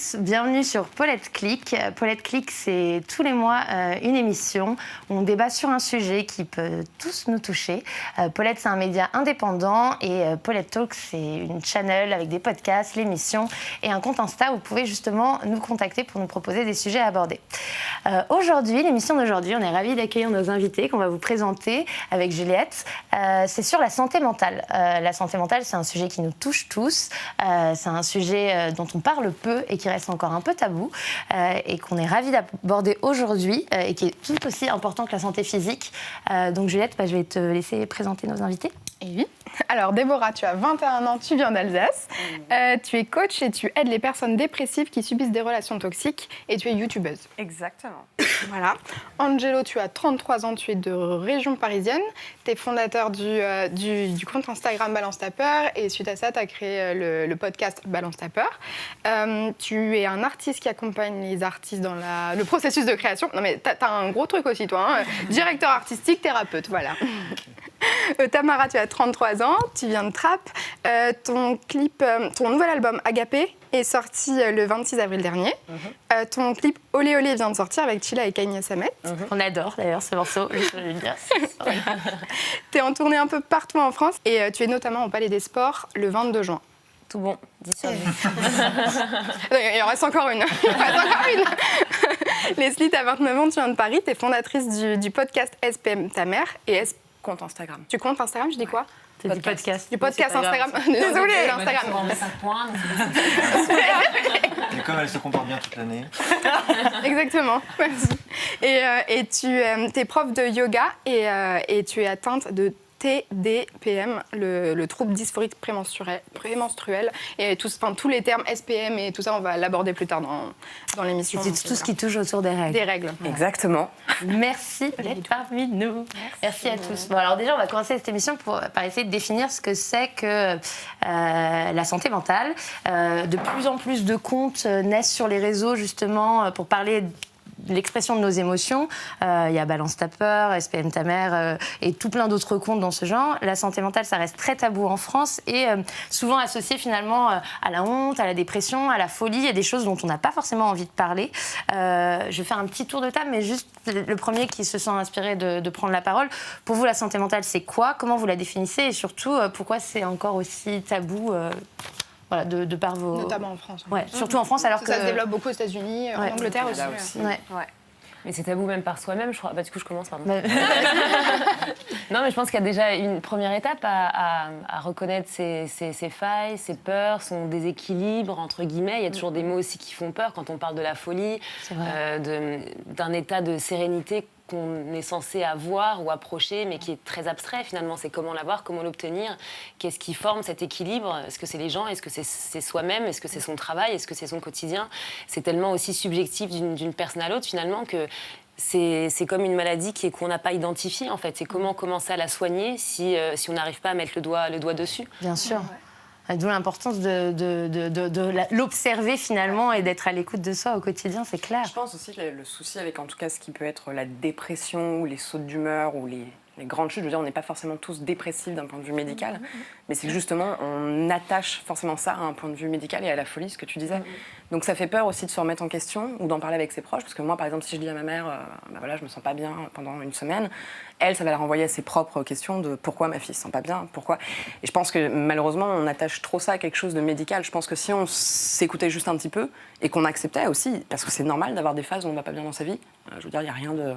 tous, bienvenue sur Paulette Click. Paulette Click, c'est tous les mois une émission où on débat sur un sujet qui peut tous nous toucher. Paulette, c'est un média indépendant et Paulette Talk, c'est une channel avec des podcasts, l'émission et un compte Insta où vous pouvez justement nous contacter pour nous proposer des sujets à aborder. Aujourd'hui, l'émission d'aujourd'hui, on est ravis d'accueillir nos invités qu'on va vous présenter avec Juliette. C'est sur la santé mentale. La santé mentale, c'est un sujet qui nous touche tous. C'est un sujet dont on parle peu et qui reste encore un peu tabou et qu'on est ravis d'aborder aujourd'hui et qui est tout aussi important que la santé physique. Donc Juliette, je vais te laisser présenter nos invités. Et oui. Alors Déborah, tu as 21 ans, tu viens d'Alsace. Tu es coach et tu aides les personnes dépressives qui subissent des relations toxiques et tu es youtubeuse. Exactement. Voilà. Angelo, tu as 33 ans, tu es de région parisienne. Tu es fondateur du compte Instagram Balance ta peur et suite à ça, tu as créé le podcast Balance ta peur. Tu es un artiste qui accompagne les artistes dans le processus de création. Non mais tu as un gros truc aussi toi, hein. Directeur artistique, thérapeute, voilà. Tamara, tu as 33 ans, tu viens de Trappes. Ton nouvel album Agapé est sorti le 26 avril dernier. Ton clip Olé Olé vient de sortir avec Chila et Kanye Samet. On adore d'ailleurs ce morceau, je veux dire. Tu es en tournée un peu partout en France et tu es notamment au Palais des Sports le 22 juin. Tout bon, 10 sur 10. Il en reste encore une. Leslie, tu as 29 ans, tu viens de Paris, tu es fondatrice du podcast SPM Ta Mère et Compte Instagram. Tu comptes Instagram, je dis quoi? C'est du podcast. Du podcast Instagram. Désolée, l'Instagram. On met 5 points. Et comme elle se comporte bien toute l'année. Exactement, merci. Et tu es prof de yoga et tu es atteinte de TDPM, le trouble dysphorique prémenstruel. Et tous les termes SPM et tout ça, on va l'aborder plus tard dans l'émission. C'est tout ce qui touche autour des règles. Des règles. Exactement. Merci d'être parmi nous. Merci à tous. Bon, alors déjà, on va commencer cette émission par essayer de définir ce que c'est que la santé mentale. De plus en plus de comptes naissent sur les réseaux, justement, pour parler de l'expression de nos émotions. Il y a Balance ta peur, SPM ta mère et tout plein d'autres comptes dans ce genre. La santé mentale, ça reste très tabou en France et souvent associé finalement à la honte, à la dépression, à la folie et des choses dont on n'a pas forcément envie de parler. Je vais faire un petit tour de table, mais juste le premier qui se sent inspiré de prendre la parole. Pour vous, la santé mentale, c'est quoi? Comment vous la définissez? Et surtout, pourquoi c'est encore aussi tabou voilà, de par vos... Notamment en France. Ouais, surtout en France, alors que... Ça se développe beaucoup aux États-Unis, en Angleterre aussi. Ouais. Mais c'est tabou même par soi-même, je crois. Du coup, je commence, pardon. Non, mais je pense qu'il y a déjà une première étape à reconnaître ses failles, ses peurs, son déséquilibre, entre guillemets. Il y a toujours des mots aussi qui font peur quand on parle de la folie, d'un état de sérénité qu'on est censé avoir ou approcher, mais qui est très abstrait finalement. C'est comment l'avoir, comment l'obtenir, qu'est-ce qui forme cet équilibre? Est-ce que c'est les gens? Est-ce que c'est soi-même? Est-ce que c'est son travail? Est-ce que c'est son quotidien? C'est tellement aussi subjectif d'une personne à l'autre finalement que c'est comme une maladie qu'on n'a pas identifiée en fait. C'est comment commencer à la soigner si on n'arrive pas à mettre le doigt dessus. Bien sûr. D'où l'importance de l'observer finalement et d'être à l'écoute de soi au quotidien, c'est clair. Je pense aussi que le souci avec en tout cas ce qui peut être la dépression ou les sautes d'humeur ou les grandes chutes, je veux dire on n'est pas forcément tous dépressifs d'un point de vue médical, mais c'est que justement on attache forcément ça à un point de vue médical et à la folie, ce que tu disais. Donc ça fait peur aussi de se remettre en question ou d'en parler avec ses proches, parce que moi par exemple si je dis à ma mère, voilà, je me sens pas bien pendant une semaine, elle, ça va la renvoyer à ses propres questions de pourquoi ma fille se sent pas bien, pourquoi. Et je pense que malheureusement on attache trop ça à quelque chose de médical. Je pense que si on s'écoutait juste un petit peu et qu'on acceptait aussi, parce que c'est normal d'avoir des phases où on va pas bien dans sa vie, je veux dire il y a rien de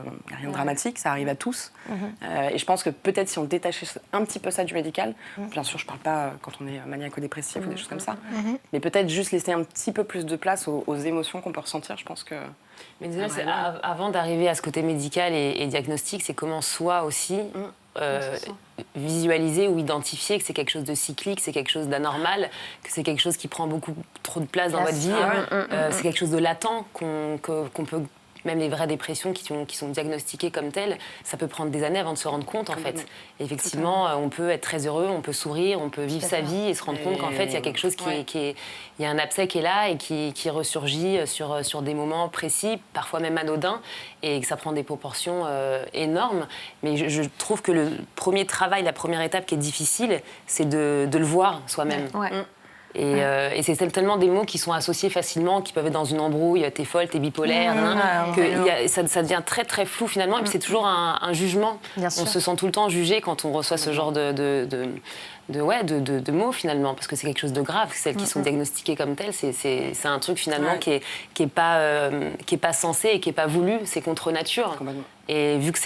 dramatique, ça arrive à tous. Et je pense que peut-être si on détachait un petit peu ça du médical, bien sûr je parle pas quand on est maniaco-dépressif ou des choses comme ça, mais peut-être juste laisser un petit peu plus de place aux émotions qu'on peut ressentir, je pense que... Mais déjà, avant d'arriver à ce côté médical et diagnostic, c'est comment soi aussi visualiser ou identifier que c'est quelque chose de cyclique, c'est quelque chose d'anormal, que c'est quelque chose qui prend beaucoup trop de place dans votre vie, c'est quelque chose de latent qu'on peut... Même les vraies dépressions qui sont diagnostiquées comme telles, ça peut prendre des années avant de se rendre compte, en fait. Et effectivement, on peut être très heureux, on peut sourire, on peut vivre sa vie et se rendre compte qu'en fait, il y a quelque chose il y a un abcès qui est là et qui ressurgit sur des moments précis, parfois même anodins, et que ça prend des proportions énormes. Mais je trouve que le premier travail, la première étape qui est difficile, c'est de le voir soi-même. Et c'est tellement des mots qui sont associés facilement, qui peuvent être dans une embrouille, t'es folle, t'es bipolaire, que ça devient très très flou finalement. Et puis c'est toujours un jugement. On se sent tout le temps jugé quand on reçoit ce genre de mots finalement, parce que c'est quelque chose de grave. Celles qui sont diagnostiquées comme telles, c'est un truc finalement qui est pas censé et qui est pas voulu. C'est contre nature. Et vu que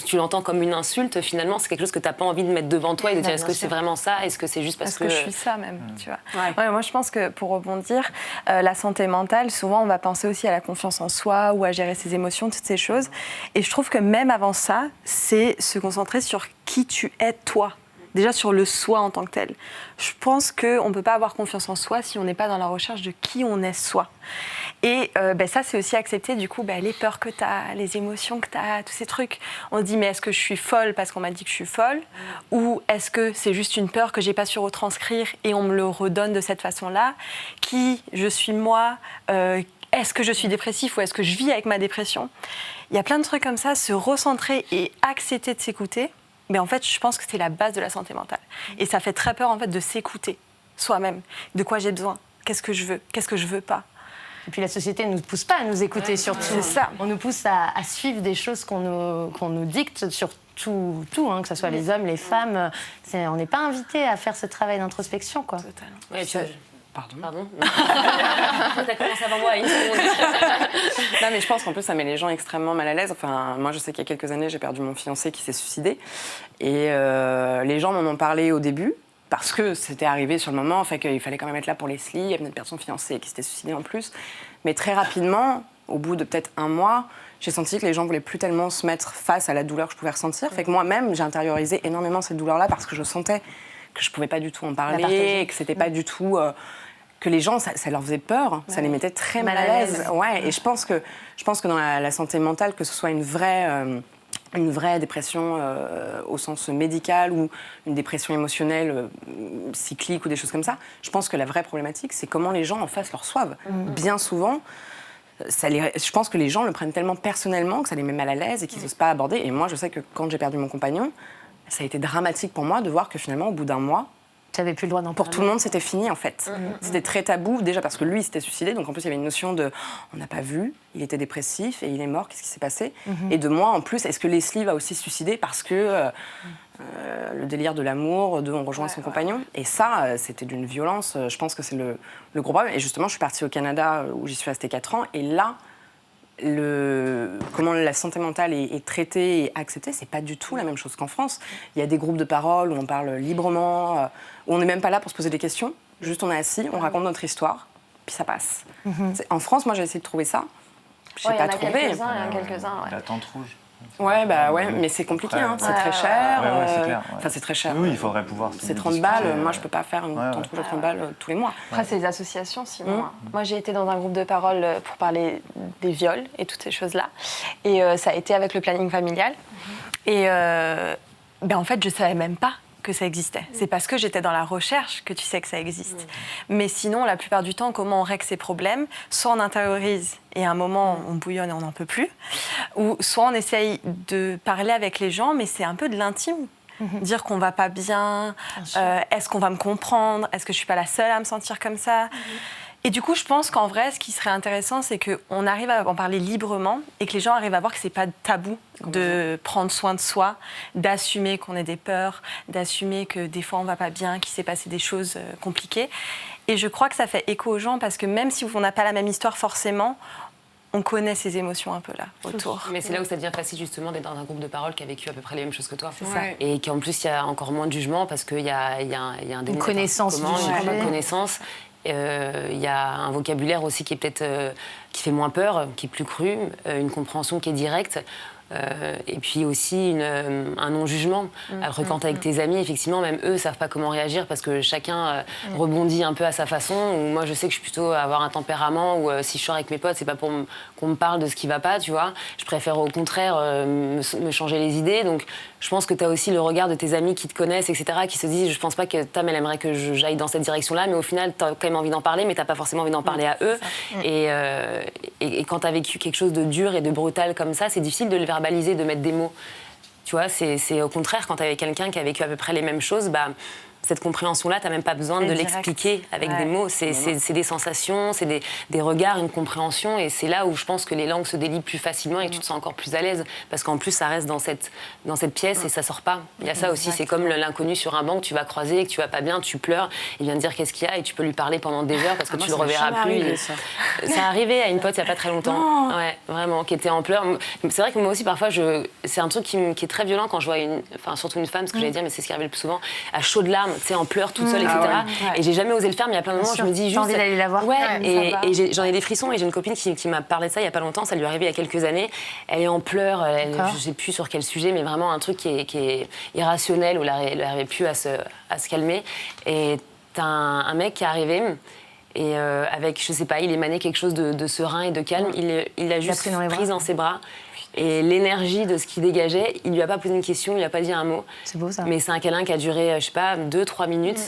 tu l'entends comme une insulte, finalement, c'est quelque chose que tu n'as pas envie de mettre devant toi et de dire est-ce que c'est vraiment ça? Est-ce que c'est juste parce que je suis ça même, tu vois. Ouais, moi, je pense que pour rebondir, la santé mentale, souvent, on va penser aussi à la confiance en soi ou à gérer ses émotions, toutes ces choses. Et je trouve que même avant ça, c'est se concentrer sur qui tu es toi. Déjà sur le soi en tant que tel. Je pense qu'on ne peut pas avoir confiance en soi si on n'est pas dans la recherche de qui on est soi. Et ça, c'est aussi accepter du coup les peurs que tu as, les émotions que tu as, tous ces trucs. On se dit, mais est-ce que je suis folle parce qu'on m'a dit que je suis folle? Ou est-ce que c'est juste une peur que je n'ai pas su retranscrire et on me le redonne de cette façon-là? Qui je suis moi? Est-ce que je suis dépressif ou est-ce que je vis avec ma dépression? Il y a plein de trucs comme ça, se recentrer et accepter de s'écouter. Mais en fait, je pense que c'est la base de la santé mentale. Et ça fait très peur, en fait, de s'écouter soi-même. De quoi j'ai besoin? Qu'est-ce que je veux? Qu'est-ce que je veux pas? Et puis la société ne nous pousse pas à nous écouter, surtout. C'est ça. On nous pousse à suivre des choses qu'on nous dicte sur tout que ce soit les hommes, les femmes. On n'est pas invité à faire ce travail d'introspection, quoi. Totalement. Ouais, Pardon. T'as commencé avant moi à une seconde. Non, mais je pense qu'en plus, ça met les gens extrêmement mal à l'aise. Enfin, moi, je sais qu'il y a quelques années, j'ai perdu mon fiancé qui s'est suicidé. Et les gens m'en ont parlé au début, parce que c'était arrivé sur le moment, fait qu'il fallait quand même être là pour Leslie. Il y avait une personne fiancée qui s'était suicidée en plus. Mais très rapidement, au bout de peut-être un mois, j'ai senti que les gens voulaient plus tellement se mettre face à la douleur que je pouvais ressentir. Fait que moi-même, j'ai intériorisé énormément cette douleur-là parce que je sentais que je pouvais pas du tout en parler, et que c'était pas du tout... que les gens, ça leur faisait peur, ça les mettait très mal à l'aise. Ouais, et je pense que dans la santé mentale, que ce soit une vraie dépression au sens médical ou une dépression émotionnelle cyclique ou des choses comme ça, je pense que la vraie problématique, c'est comment les gens en face le reçoivent. Bien souvent, je pense que les gens le prennent tellement personnellement que ça les met mal à l'aise et qu'ils n'osent pas aborder. Et moi, je sais que quand j'ai perdu mon compagnon, ça a été dramatique pour moi de voir que finalement, au bout d'un mois, T'avais plus le droit d'en parler. Pour tout le monde, c'était fini en fait. C'était très tabou, déjà parce que lui, il s'était suicidé, donc en plus il y avait une notion de on n'a pas vu, il était dépressif et il est mort, qu'est-ce qui s'est passé? Et de moi en plus, est-ce que Leslie va aussi se suicider parce que le délire de l'amour, on rejoint son compagnon? Et ça, c'était d'une violence, je pense que c'est le gros problème. Et justement, je suis partie au Canada où j'y suis restée 4 ans, et là, comment la santé mentale est traitée et acceptée, c'est pas du tout la même chose qu'en France. Il y a des groupes de parole où on parle librement, où on n'est même pas là pour se poser des questions. Juste on est assis, on raconte notre histoire, puis ça passe. En France, moi j'ai essayé de trouver ça. J'ai pas trouvé. Il y en a quelques-uns. La tente rouge. Ouais, mais c'est compliqué, hein. C'est très cher. C'est clair. Enfin, c'est très cher. Oui, il faudrait pouvoir. C'est 30 balles. Moi, je peux pas faire une tente rouge à 30 balles tous les mois. Après, c'est les associations, sinon. Moi, j'ai été dans un groupe de parole pour parler des viols et toutes ces choses-là. Et ça a été avec le planning familial. Et en fait, je savais même pas que ça existait. C'est parce que j'étais dans la recherche que tu sais que ça existe. Mais sinon, la plupart du temps, comment on règle ces problèmes? Soit on intériorise et à un moment, on bouillonne et on n'en peut plus. Ou soit on essaye de parler avec les gens, mais c'est un peu de l'intime. Dire qu'on va pas bien, est-ce qu'on va me comprendre? Est-ce que je suis pas la seule à me sentir comme ça? Et du coup, je pense qu'en vrai, ce qui serait intéressant, c'est qu'on arrive à en parler librement et que les gens arrivent à voir que c'est pas tabou de prendre soin de soi, d'assumer qu'on ait des peurs, d'assumer que des fois on va pas bien, qu'il s'est passé des choses compliquées. Et je crois que ça fait écho aux gens parce que même si on n'a pas la même histoire forcément, on connaît ces émotions un peu là, autour. Mais c'est là où ça devient facile justement d'être dans un groupe de parole qui a vécu à peu près les mêmes choses que toi. C'est ça. Et qu'en plus, il y a encore moins de jugement parce qu'il y a un une connaissance du sujet. Une connaissance. Il y a un vocabulaire aussi qui est peut-être qui fait moins peur, qui est plus cru, une compréhension qui est directe. Et puis aussi un non-jugement. Alors quand t'es avec tes amis, effectivement, même eux savent pas comment réagir parce que chacun rebondit un peu à sa façon. Ou moi, je sais que je suis plutôt à avoir un tempérament où si je sors avec mes potes, c'est pas pour qu'on me parle de ce qui va pas, tu vois. Je préfère au contraire me changer les idées. Donc je pense que t'as aussi le regard de tes amis qui te connaissent, etc., qui se disent, je pense pas que Tam, elle aimerait que j'aille dans cette direction-là, mais au final, t'as quand même envie d'en parler, mais t'as pas forcément envie d'en parler à eux. Et quand t'as vécu quelque chose de dur et de brutal comme ça, c'est difficile de le verbaliser, de mettre des mots. Tu vois, c'est au contraire, quand t'es avec quelqu'un qui a vécu à peu près les mêmes choses, cette compréhension-là, tu n'as même pas besoin de l'expliquer avec des mots. C'est des sensations, c'est des regards, une compréhension. Et c'est là où je pense que les langues se délient plus facilement et que tu te sens encore plus à l'aise. Parce qu'en plus, ça reste dans cette pièce et ça sort pas. Il y a ça aussi, c'est comme l'inconnu sur un banc que tu vas croiser et que tu vas pas bien, tu pleures, il vient te dire qu'est-ce qu'il y a et tu peux lui parler pendant des heures parce que tu le reverras plus. Ça est arrivé à une pote il y a pas très longtemps. Ouais, vraiment, qui était en pleurs. C'est vrai que moi aussi, parfois, c'est un truc qui est très violent quand je vois surtout une femme, ce que j'allais dire, mais c'est ce qui arrive le plus souvent, à chaudes larmes, tu sais, en pleurs, toute seule, etc. Et j'ai jamais osé le faire, mais il y a plein de moments où je me dis juste. J'ai envie d'aller la voir. Ouais, et j'en ai des frissons et j'ai une copine qui m'a parlé de ça il y a pas longtemps, ça lui est arrivé il y a quelques années. Elle est en pleurs, je sais plus sur quel sujet, mais vraiment un truc qui est irrationnel, où elle n'arrivait plus à se calmer. Et t'as un mec qui est arrivé. Et avec, je sais pas, il émanait quelque chose de serein et de calme. Il l'a juste prise dans ses bras. Et l'énergie de ce qu'il dégageait, il lui a pas posé une question, il lui a pas dit un mot. C'est beau ça. Mais c'est un câlin qui a duré, je sais pas, 2-3 minutes.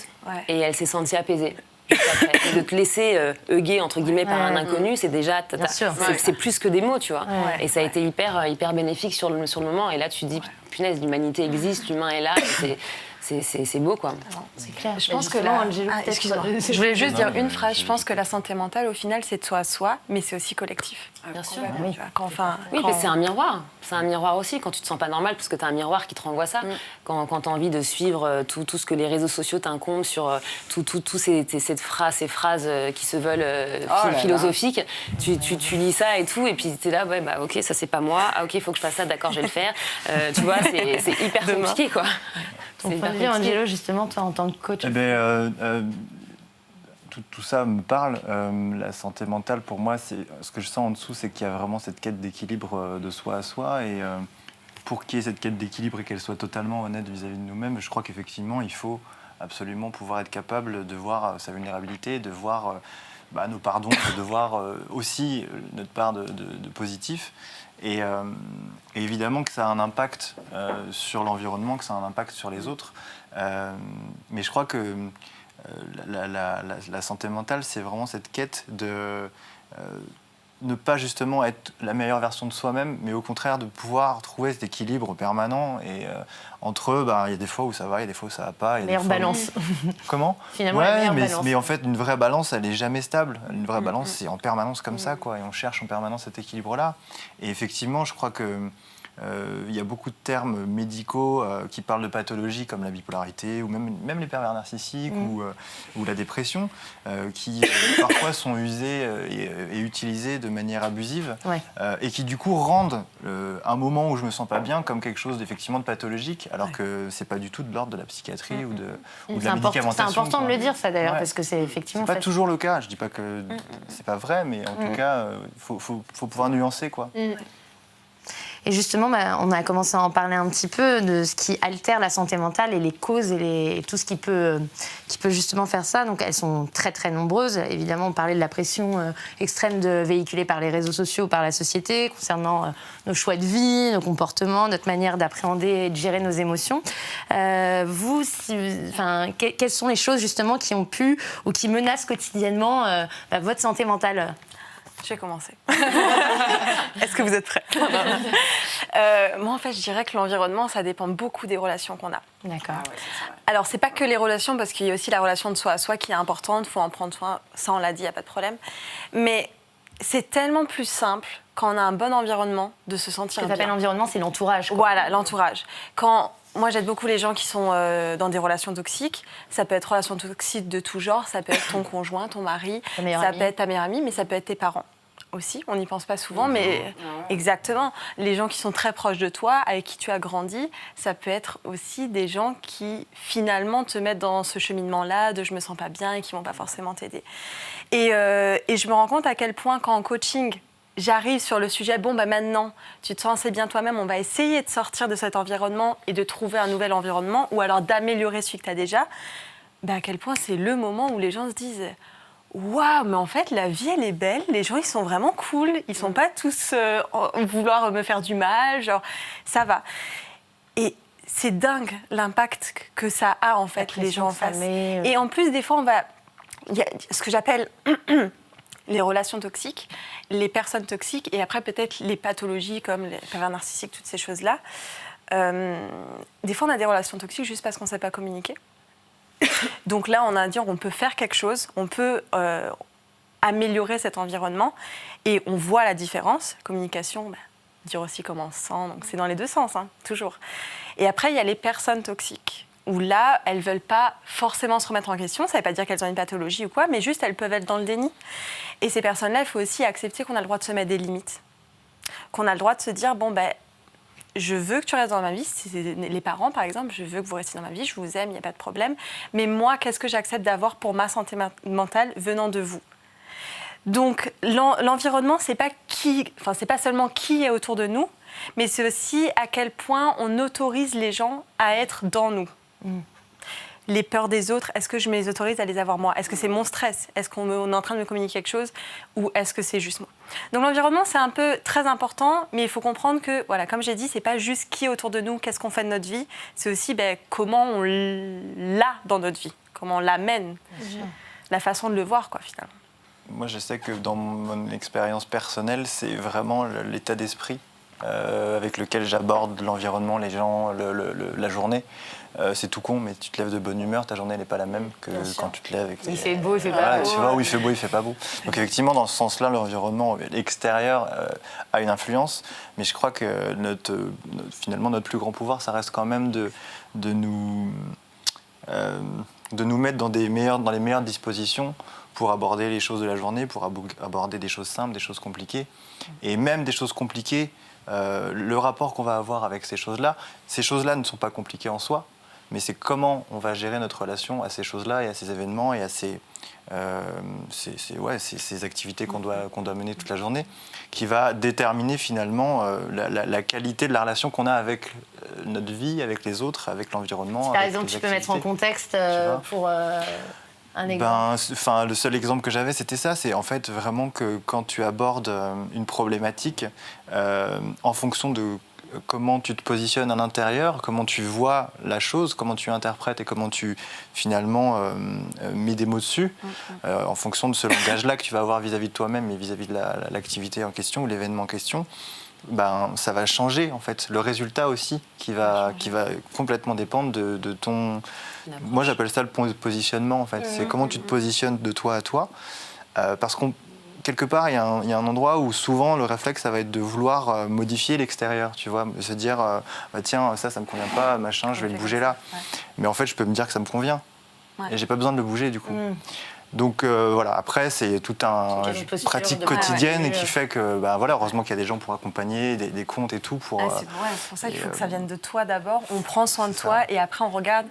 Et elle s'est sentie apaisée. Et de te laisser huguer, entre guillemets, par un inconnu, c'est déjà... C'est plus que des mots, tu vois. Et ça a été hyper bénéfique sur le moment. Et là, tu te dis, punaise, l'humanité existe, l'humain est là. C'est beau, quoi. C'est clair. Je pense que je voulais juste dire une phrase. Je pense que la santé mentale, au final, c'est de soi à soi, mais c'est aussi collectif. Bien sûr. Oui, mais c'est un miroir. C'est un miroir aussi quand tu te sens pas normal, parce que tu as un miroir qui te renvoie ça. Quand tu as envie de suivre tout ce que les réseaux sociaux t'incombent sur ces phrases qui se veulent philosophiques, tu lis ça et tout, et puis tu es là, ok, ça c'est pas moi. Ah, ok, il faut que je fasse ça, d'accord, je vais le faire. Tu vois, c'est hyper compliqué, quoi. Ton point de vue, Angelo, justement, toi, en tant que coach. Tout ça me parle. La santé mentale, pour moi, ce que je sens en dessous, c'est qu'il y a vraiment cette quête d'équilibre de soi à soi. Et pour qu'il y ait cette quête d'équilibre et qu'elle soit totalement honnête vis-à-vis de nous-mêmes, je crois qu'effectivement, il faut absolument pouvoir être capable de voir sa vulnérabilité, de voir nos pardons, de voir aussi notre part de positif. Et évidemment que ça a un impact sur l'environnement, que ça a un impact sur les autres. Mais je crois que la santé mentale, c'est vraiment cette quête de ne pas justement être la meilleure version de soi-même, mais au contraire de pouvoir trouver cet équilibre permanent. Et entre eux, il y a des fois où ça va, il y a des fois où ça va pas. Meilleure balance. Comment ? Finalement, la meilleure balance. Mais en fait, une vraie balance, elle n'est jamais stable. Une vraie balance, c'est en permanence comme ça, quoi. Et on cherche en permanence cet équilibre-là. Et effectivement, je crois que il y a beaucoup de termes médicaux qui parlent de pathologies comme la bipolarité ou même les pervers narcissiques ou la dépression qui parfois sont usés et utilisés de manière abusive et qui du coup rendent un moment où je me sens pas bien comme quelque chose d'effectivement de pathologique alors que c'est pas du tout de l'ordre de la psychiatrie ou de la médicamentation. C'est important de le dire ça d'ailleurs parce que c'est effectivement... C'est pas toujours le cas, je dis pas que c'est pas vrai mais en tout cas faut pouvoir nuancer quoi. Et justement, on a commencé à en parler un petit peu de ce qui altère la santé mentale et les causes et tout ce qui peut justement faire ça. Donc elles sont très très nombreuses. Évidemment, on parlait de la pression extrême véhiculée par les réseaux sociaux, par la société, concernant nos choix de vie, nos comportements, notre manière d'appréhender et de gérer nos émotions. Quelles sont les choses justement qui ont pu ou qui menacent quotidiennement votre santé mentale ? Je vais commencer. Est-ce que vous êtes prêts ? Moi, en fait, je dirais que l'environnement, ça dépend beaucoup des relations qu'on a. D'accord. Alors, c'est pas que les relations, parce qu'il y a aussi la relation de soi à soi qui est importante, il faut en prendre soin, ça on l'a dit, il n'y a pas de problème. Mais c'est tellement plus simple quand on a un bon environnement de se sentir bien. Ce que tu appelles l'environnement, c'est l'entourage. Voilà, l'entourage. Moi, j'aide beaucoup les gens qui sont dans des relations toxiques. Ça peut être relations toxiques de tout genre. Ça peut être ton conjoint, ton mari. Ça peut être ta meilleure amie, mais ça peut être tes parents aussi. On n'y pense pas souvent, mais exactement. Les gens qui sont très proches de toi, avec qui tu as grandi, ça peut être aussi des gens qui, finalement, te mettent dans ce cheminement-là de « je me sens pas bien » et qui vont pas forcément t'aider. Et je me rends compte à quel point, quand en coaching, j'arrive sur le sujet, maintenant, tu te sens assez bien toi-même, on va essayer de sortir de cet environnement et de trouver un nouvel environnement, ou alors d'améliorer celui que tu as déjà, à quel point c'est le moment où les gens se disent « Waouh, mais en fait, la vie, elle est belle, les gens, ils sont vraiment cool, ils sont pas tous vouloir me faire du mal, genre, ça va. » Et c'est dingue l'impact que ça a, en fait, les gens en face. Et en plus, des fois, il y a ce que j'appelle... les relations toxiques, les personnes toxiques et après peut-être les pathologies comme les pervers narcissiques, toutes ces choses-là. Des fois, on a des relations toxiques juste parce qu'on ne sait pas communiquer. Donc là, on a dit on peut faire quelque chose, on peut améliorer cet environnement et on voit la différence. Communication, dire aussi comment on se sent, donc c'est dans les deux sens, toujours. Et après, il y a les personnes toxiques, où là, elles ne veulent pas forcément se remettre en question. Ça ne veut pas dire qu'elles ont une pathologie ou quoi, mais juste elles peuvent être dans le déni. Et ces personnes-là, il faut aussi accepter qu'on a le droit de se mettre des limites. Qu'on a le droit de se dire, je veux que tu restes dans ma vie. C'est les parents, par exemple, je veux que vous restiez dans ma vie, je vous aime, il n'y a pas de problème. Mais moi, qu'est-ce que j'accepte d'avoir pour ma santé mentale venant de vous ? Donc, l'environnement, c'est pas seulement qui est autour de nous, mais c'est aussi à quel point on autorise les gens à être dans nous. Les peurs des autres, est-ce que je me les autorise à les avoir moi ? Est-ce que c'est mon stress ? Est-ce qu'on est en train de me communiquer quelque chose ? Ou est-ce que c'est juste moi ? Donc l'environnement, c'est un peu très important, mais il faut comprendre que, voilà, comme j'ai dit, c'est pas juste qui est autour de nous, qu'est-ce qu'on fait de notre vie, c'est aussi comment on l'a dans notre vie, comment on l'amène, la façon de le voir, quoi, finalement. Moi, je sais que dans mon expérience personnelle, c'est vraiment l'état d'esprit avec lequel j'aborde l'environnement, les gens, la journée. C'est tout con, mais tu te lèves de bonne humeur, ta journée n'est pas la même que quand tu te lèves. Il fait beau, il fait pas beau. Tu vois, où il fait beau, il fait pas beau. Donc effectivement, dans ce sens-là, l'environnement extérieur a une influence, mais je crois que finalement, notre plus grand pouvoir, ça reste quand même de nous mettre dans les meilleures dispositions pour aborder les choses de la journée, pour aborder des choses simples, des choses compliquées. Et même des choses compliquées, le rapport qu'on va avoir avec ces choses-là ne sont pas compliquées en soi, mais c'est comment on va gérer notre relation à ces choses-là et à ces événements et à ces activités qu'on doit mener toute la journée, qui va déterminer finalement la qualité de la relation qu'on a avec notre vie, avec les autres, avec l'environnement. Par exemple, tu peux mettre en contexte pour... Un exemple. Le seul exemple que j'avais, c'était ça. C'est en fait vraiment que quand tu abordes une problématique, en fonction de comment tu te positionnes à l'intérieur, comment tu vois la chose, comment tu interprètes et comment tu finalement mets des mots dessus, en fonction de ce langage-là que tu vas avoir vis-à-vis de toi-même et vis-à-vis de l'activité en question ou l'événement en question, ça va changer en fait. Le résultat aussi qui va complètement dépendre de ton... Moi j'appelle ça le positionnement en fait. C'est comment tu te positionnes de toi à toi. Parce qu'on quelque part, il y a un endroit où souvent le réflexe, ça va être de vouloir modifier l'extérieur, tu vois, se dire tiens, ça me convient pas, machin, je vais le bouger là. Ouais. Mais en fait, je peux me dire que ça me convient. Ouais. Et j'ai pas besoin de le bouger du coup. Donc voilà, après c'est toute une pratique quotidienne qui fait que, heureusement qu'il y a des gens pour accompagner, des comptes et tout. C'est pour ça qu'il faut que ça vienne de toi d'abord. On prend soin de toi et après on regarde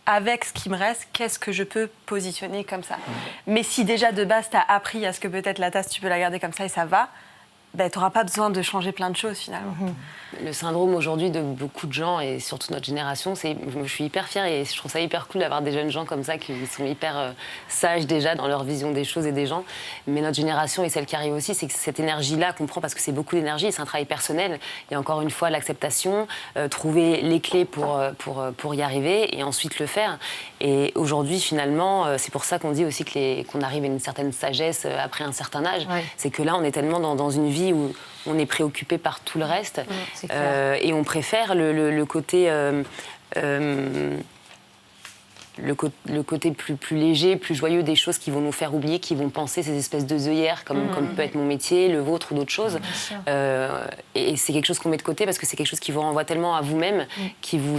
avec ce qui me reste, qu'est-ce que je peux positionner comme ça. Mais si déjà de base tu as appris à ce que peut-être la tasse tu peux la garder comme ça et ça va, tu n'auras pas besoin de changer plein de choses finalement. Le syndrome aujourd'hui de beaucoup de gens et surtout notre génération, je suis hyper fière et je trouve ça hyper cool d'avoir des jeunes gens comme ça qui sont hyper sages déjà dans leur vision des choses et des gens. Mais notre génération et celle qui arrive aussi, c'est que cette énergie-là qu'on prend parce que c'est beaucoup d'énergie, c'est un travail personnel. Il y a encore une fois l'acceptation, trouver les clés pour y arriver et ensuite le faire. Et aujourd'hui finalement, c'est pour ça qu'on dit aussi qu'on arrive à une certaine sagesse après un certain âge. Ouais. C'est que là on est tellement dans une vie où on est préoccupé par tout le reste et on préfère le côté le côté plus léger, plus joyeux des choses qui vont nous faire oublier, qui vont penser ces espèces d'œillères comme peut être mon métier, le vôtre ou d'autres choses. Et c'est quelque chose qu'on met de côté parce que c'est quelque chose qui vous renvoie tellement à vous-même,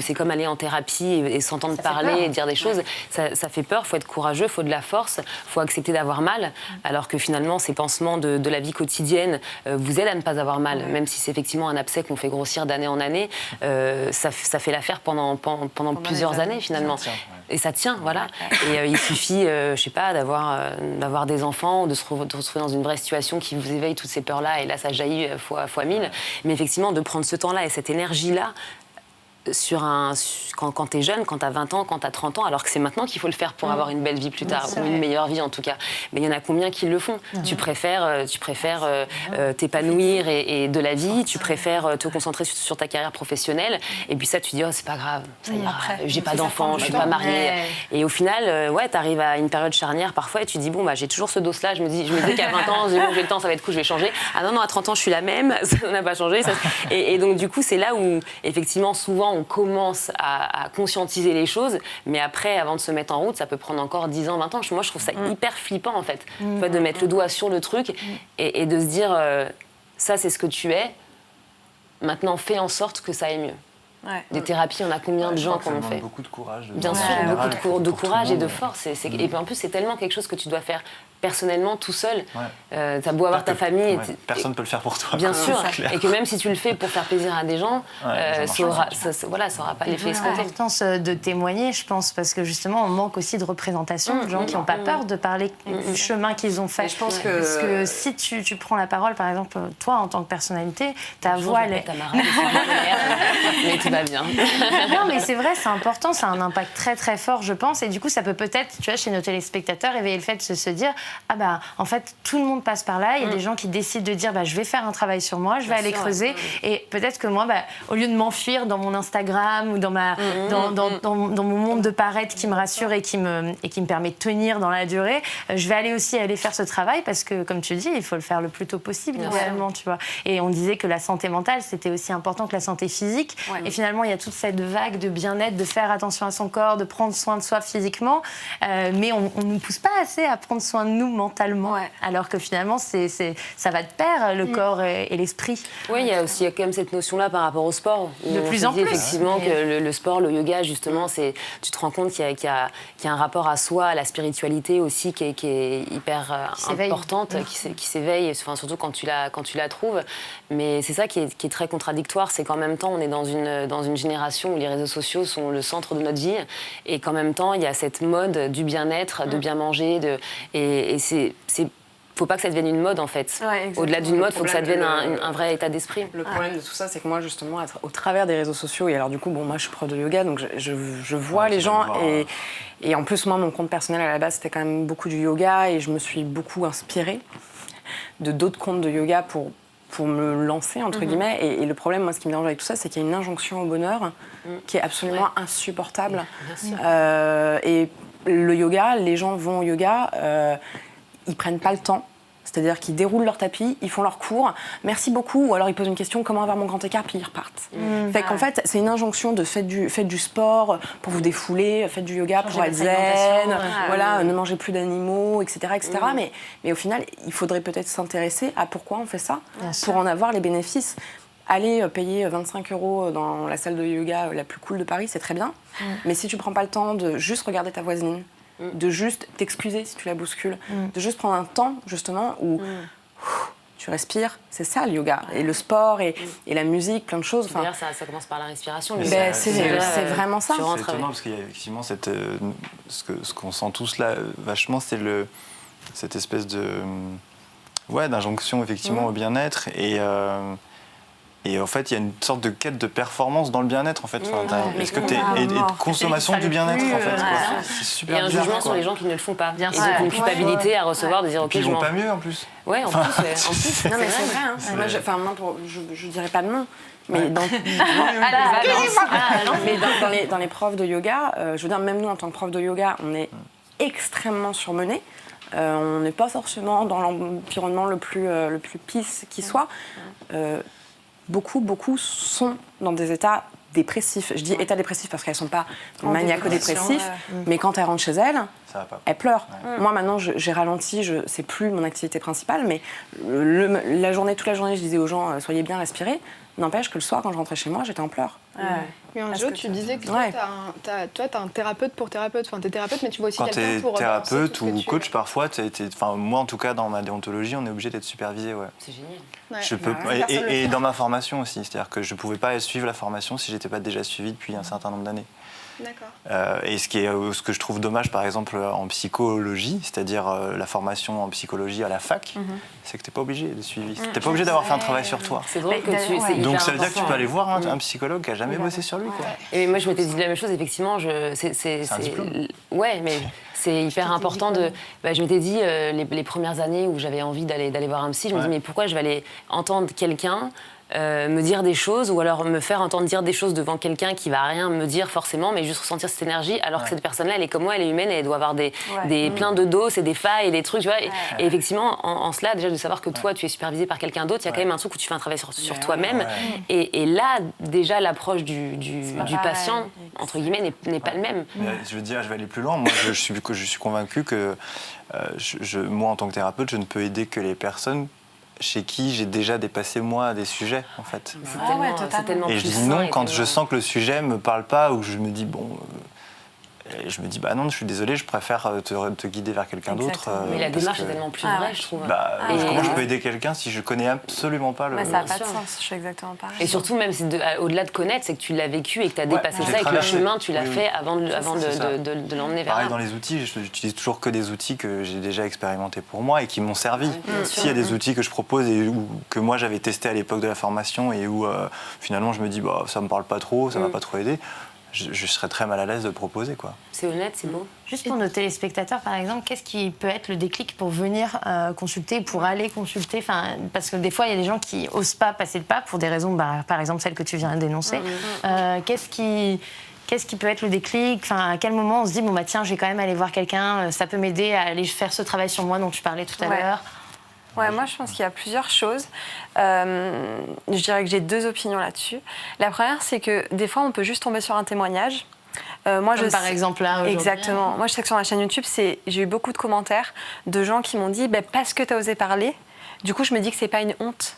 c'est comme aller en thérapie et s'entendre parler et dire des choses. Ça fait peur, il faut être courageux, il faut de la force, il faut accepter d'avoir mal, alors que finalement ces pansements de la vie quotidienne vous aident à ne pas avoir mal, même si c'est effectivement un abcès qu'on fait grossir d'année en année, ça fait l'affaire pendant plusieurs années finalement. Et ça tient, voilà. Et il suffit, je sais pas, d'avoir des enfants, de se retrouver dans une vraie situation qui vous éveille toutes ces peurs-là, et là, ça jaillit fois 1000. Mais effectivement, de prendre ce temps-là et cette énergie-là, quand t'es jeune, quand t'as 20 ans, quand t'as 30 ans, alors que c'est maintenant qu'il faut le faire pour avoir une belle vie plus tard, ou une meilleure vie en tout cas. Mais il y en a combien qui le font ? Tu préfères t'épanouir et de la vie, tu préfères te concentrer sur ta carrière professionnelle, et puis ça tu dis c'est pas grave, ça ira, j'ai pas d'enfant, je suis pas mariée. Et au final, t'arrives à une période charnière parfois et tu dis j'ai toujours ce dos-là, je me dis qu'à 20 ans, j'ai le temps, ça va être cool, je vais changer. Ah non, à 30 ans je suis la même, ça n'a pas changé. Et donc du coup c'est là où effectivement souvent on commence à conscientiser les choses, mais après, avant de se mettre en route, ça peut prendre encore 10 ans, 20 ans. Moi, je trouve ça hyper flippant, en fait, de mettre le doigt sur le truc et de se dire, ça, c'est ce que tu es, maintenant, fais en sorte que ça aille mieux. Ouais. Des thérapies, on a combien de gens qui en ont fait? Beaucoup de courage. Bien sûr, beaucoup de courage et de force. Et puis en plus, c'est tellement quelque chose que tu dois faire personnellement, tout seul. T'as beau avoir ta famille. Personne ne peut le faire pour toi. Bien sûr. Et que même si tu le fais pour faire plaisir à des gens, ça aura pas l'effet escompté. L'importance de témoigner, je pense, parce que justement, on manque aussi de représentation, de gens qui n'ont pas peur de parler du chemin qu'ils ont fait. Je pense que... Parce que si tu prends la parole, par exemple, toi, en tant que personnalité, ta voix... Mais tu vas bien. Non, mais c'est vrai, c'est important, ça a un impact très très fort, je pense, et du coup, ça peut peut-être, tu vois, chez nos téléspectateurs, éveiller le fait de se dire, ah bah, en fait, tout le monde passe par là, il y a des gens qui décident de dire, bah, je vais faire un travail sur moi, je vais aller creuser, et peut-être que moi, bah, au lieu de m'enfuir dans mon Instagram ou dans mon monde de paraître qui me rassure et qui me permet de tenir dans la durée, je vais aller faire ce travail, parce que, comme tu dis, il faut le faire le plus tôt possible, idéalement, tu vois. Et on disait que la santé mentale, c'était aussi important que la santé physique, et finalement, il y a toute cette vague de bien-être, de faire attention à son corps, de prendre soin de soi physiquement, mais on ne nous pousse pas assez à prendre soin de nous mentalement, alors que finalement, ça va de pair, le corps et l'esprit. Oui, il y a quand même cette notion-là par rapport au sport. De plus en plus. Effectivement, que le sport, le yoga, justement, tu te rends compte qu'il y a un rapport à soi, à la spiritualité aussi, qui est hyper importante, qui s'éveille, enfin, surtout quand tu la trouves. Mais c'est ça qui est très contradictoire, c'est qu'en même temps, on est dans une génération où les réseaux sociaux sont le centre de notre vie, et qu'en même temps, il y a cette mode du bien-être, de bien manger, et faut pas que ça devienne une mode, en fait. Au-delà d'une mode, il faut que ça devienne un vrai état d'esprit. Le problème de tout ça, c'est que moi, justement, au travers des réseaux sociaux, et alors du coup, moi, je suis prof de yoga, donc je vois les gens, et en plus, moi, mon compte personnel, à la base, c'était quand même beaucoup du yoga, et je me suis beaucoup inspirée de d'autres comptes de yoga pour me lancer, entre guillemets. Et le problème, moi, ce qui me dérange avec tout ça, c'est qu'il y a une injonction au bonheur qui est absolument insupportable. Et le yoga, les gens vont au yoga, ils prennent pas le temps. C'est-à-dire qu'ils déroulent leur tapis, ils font leur cours, merci beaucoup, ou alors ils posent une question, comment avoir mon grand écart, puis ils repartent. Fait qu'en fait, c'est une injonction de faites du sport pour vous défouler, faites du yoga pour être zen, ne mangez plus d'animaux, etc. etc. Mais au final, il faudrait peut-être s'intéresser à pourquoi on fait ça, pour en avoir les bénéfices. Aller payer 25 € dans la salle de yoga la plus cool de Paris, c'est très bien, mais si tu prends pas le temps de juste regarder ta voisine, de juste t'excuser si tu la bouscules, de juste prendre un temps justement où tu respires, c'est ça le yoga. Et le sport et la musique, plein de choses. D'ailleurs, ça commence par la respiration. C'est vraiment ça. C'est étonnant parce qu'il y a effectivement ce qu'on sent tous là vachement, c'est cette espèce d'injonction effectivement au bien-être et en fait, il y a une sorte de quête de performance dans le bien-être, en fait. Et de consommation du bien-être, en fait. C'est super bizarre. Il y a un jugement sur les gens qui ne le font pas. Bien sûr. Et donc une culpabilité à recevoir, de dire OK, je m'en... Ils vont pas mieux, en plus. Ouais, en plus. Non, mais c'est vrai. Je dirais pas non. Mais dans les profs de yoga, je veux dire, même nous, en tant que profs de yoga, on est extrêmement surmenés. On n'est pas forcément dans l'environnement le plus peace qui soit. Beaucoup sont dans des états dépressifs. Je dis état dépressif parce qu'elles ne sont pas maniaco-dépressifs, mais quand elles rentrent chez elles, elles pleurent. Moi, maintenant, j'ai ralenti, c'est plus mon activité principale, mais toute la journée, je disais aux gens, soyez bien, respirez. N'empêche que le soir, quand je rentrais chez moi, j'étais en pleurs. Mais Anjo, tu disais que toi, t'as un thérapeute pour thérapeute. Enfin, t'es thérapeute, mais tu vois aussi quelqu'un pour... Quand t'es thérapeute ou coach, parfois, moi, en tout cas, dans ma déontologie, on est obligé d'être supervisé. C'est génial. Et dans ma formation aussi. C'est-à-dire que je ne pouvais pas suivre la formation si je n'étais pas déjà suivi depuis un certain nombre d'années. D'accord. Et ce que je trouve dommage, par exemple, en psychologie, c'est-à-dire la formation en psychologie à la fac, c'est que tu n'es pas obligé de suivre. Tu n'es pas obligé d'avoir fait un travail sur toi. C'est drôle que Donc ça veut dire que tu peux aller voir un psychologue qui n'a jamais bossé sur lui. Quoi. Et moi, je m'étais dit la même chose, effectivement. C'est un diplôme. Ouais, mais c'est hyper important de... je m'étais dit, les premières années où j'avais envie d'aller voir un psy, je me dis, mais pourquoi je vais aller entendre quelqu'un me dire des choses ou alors me faire entendre dire des choses devant quelqu'un qui va rien me dire forcément, mais juste ressentir cette énergie, alors que cette personne-là, elle est comme moi, elle est humaine, et elle doit avoir plein de doses et des failles et des trucs, tu vois. Et effectivement, en cela, déjà de savoir que toi, tu es supervisé par quelqu'un d'autre, il y a quand même un truc où tu fais un travail sur toi-même. Et là, déjà, l'approche du patient, entre guillemets, n'est pas le même. Mais je veux dire, je vais aller plus loin. Moi, je suis convaincu que moi, en tant que thérapeute, je ne peux aider que les personnes chez qui j'ai déjà dépassé moi des sujets, en fait. C'est tellement et je dis non quand je sens que le sujet me parle pas, ou je me dis je me dis bah non, je suis désolé, je préfère te guider vers quelqu'un d'autre. Mais la démarche est tellement plus vraie, je trouve. Comment je peux aider quelqu'un si je connais absolument pas le... Ça n'a pas de sens, je suis exactement pareil. Et surtout, même au-delà de connaître, c'est que tu l'as vécu et que tu as dépassé ça et que le chemin, tu l'as fait avant de l'emmener vers là. Pareil dans les outils, je n'utilise toujours que des outils que j'ai déjà expérimentés pour moi et qui m'ont servi. S'il y a des outils que je propose ou que moi j'avais testé à l'époque de la formation et où finalement je me dis ça me parle pas trop, ça m'a pas trop aidé, je serais très mal à l'aise de le proposer, quoi. C'est honnête, c'est beau. Juste pour nos téléspectateurs, par exemple, qu'est-ce qui peut être le déclic pour venir consulter, pour aller consulter, parce que des fois, il y a des gens qui n'osent pas passer le pas pour des raisons, par exemple, celles que tu viens d'énoncer. Qu'est-ce qui peut être le déclic? À quel moment on se dit, tiens, je vais quand même aller voir quelqu'un, ça peut m'aider à aller faire ce travail sur moi dont tu parlais tout à l'heure? Ouais, moi je pense qu'il y a plusieurs choses. Je dirais que j'ai 2 opinions là-dessus. La première, c'est que des fois, on peut juste tomber sur un témoignage. Par exemple là, aujourd'hui. Exactement. Moi, je sais que sur ma chaîne YouTube, j'ai eu beaucoup de commentaires de gens qui m'ont dit parce que tu as osé parler, du coup, je me dis que c'est pas une honte.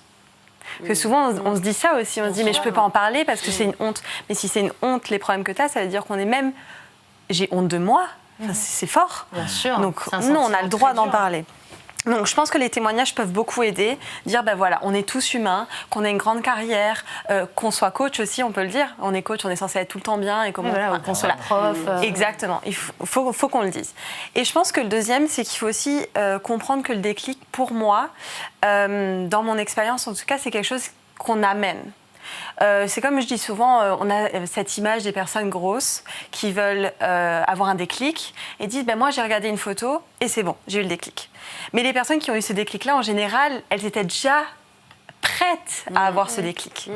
Parce que souvent, on se dit ça aussi. On se dit, mais je peux pas en parler parce que c'est une honte. Mais si c'est une honte, les problèmes que tu as, ça veut dire qu'on est même... J'ai honte de moi. C'est fort. Bien sûr. Donc, non, on a le droit d'en parler. Donc, je pense que les témoignages peuvent beaucoup aider. Dire, voilà, on est tous humains, qu'on ait une grande carrière, qu'on soit coach aussi, on peut le dire. On est coach, on est censé être tout le temps bien. Et qu'on soit prof. Exactement, il faut qu'on le dise. Et je pense que le deuxième, c'est qu'il faut aussi comprendre que le déclic, pour moi, dans mon expérience en tout cas, c'est quelque chose qu'on amène. C'est comme je dis souvent, on a cette image des personnes grosses qui veulent avoir un déclic et disent moi j'ai regardé une photo et c'est bon, j'ai eu le déclic. Mais les personnes qui ont eu ce déclic-là, en général, elles étaient déjà prêtes à avoir ce déclic.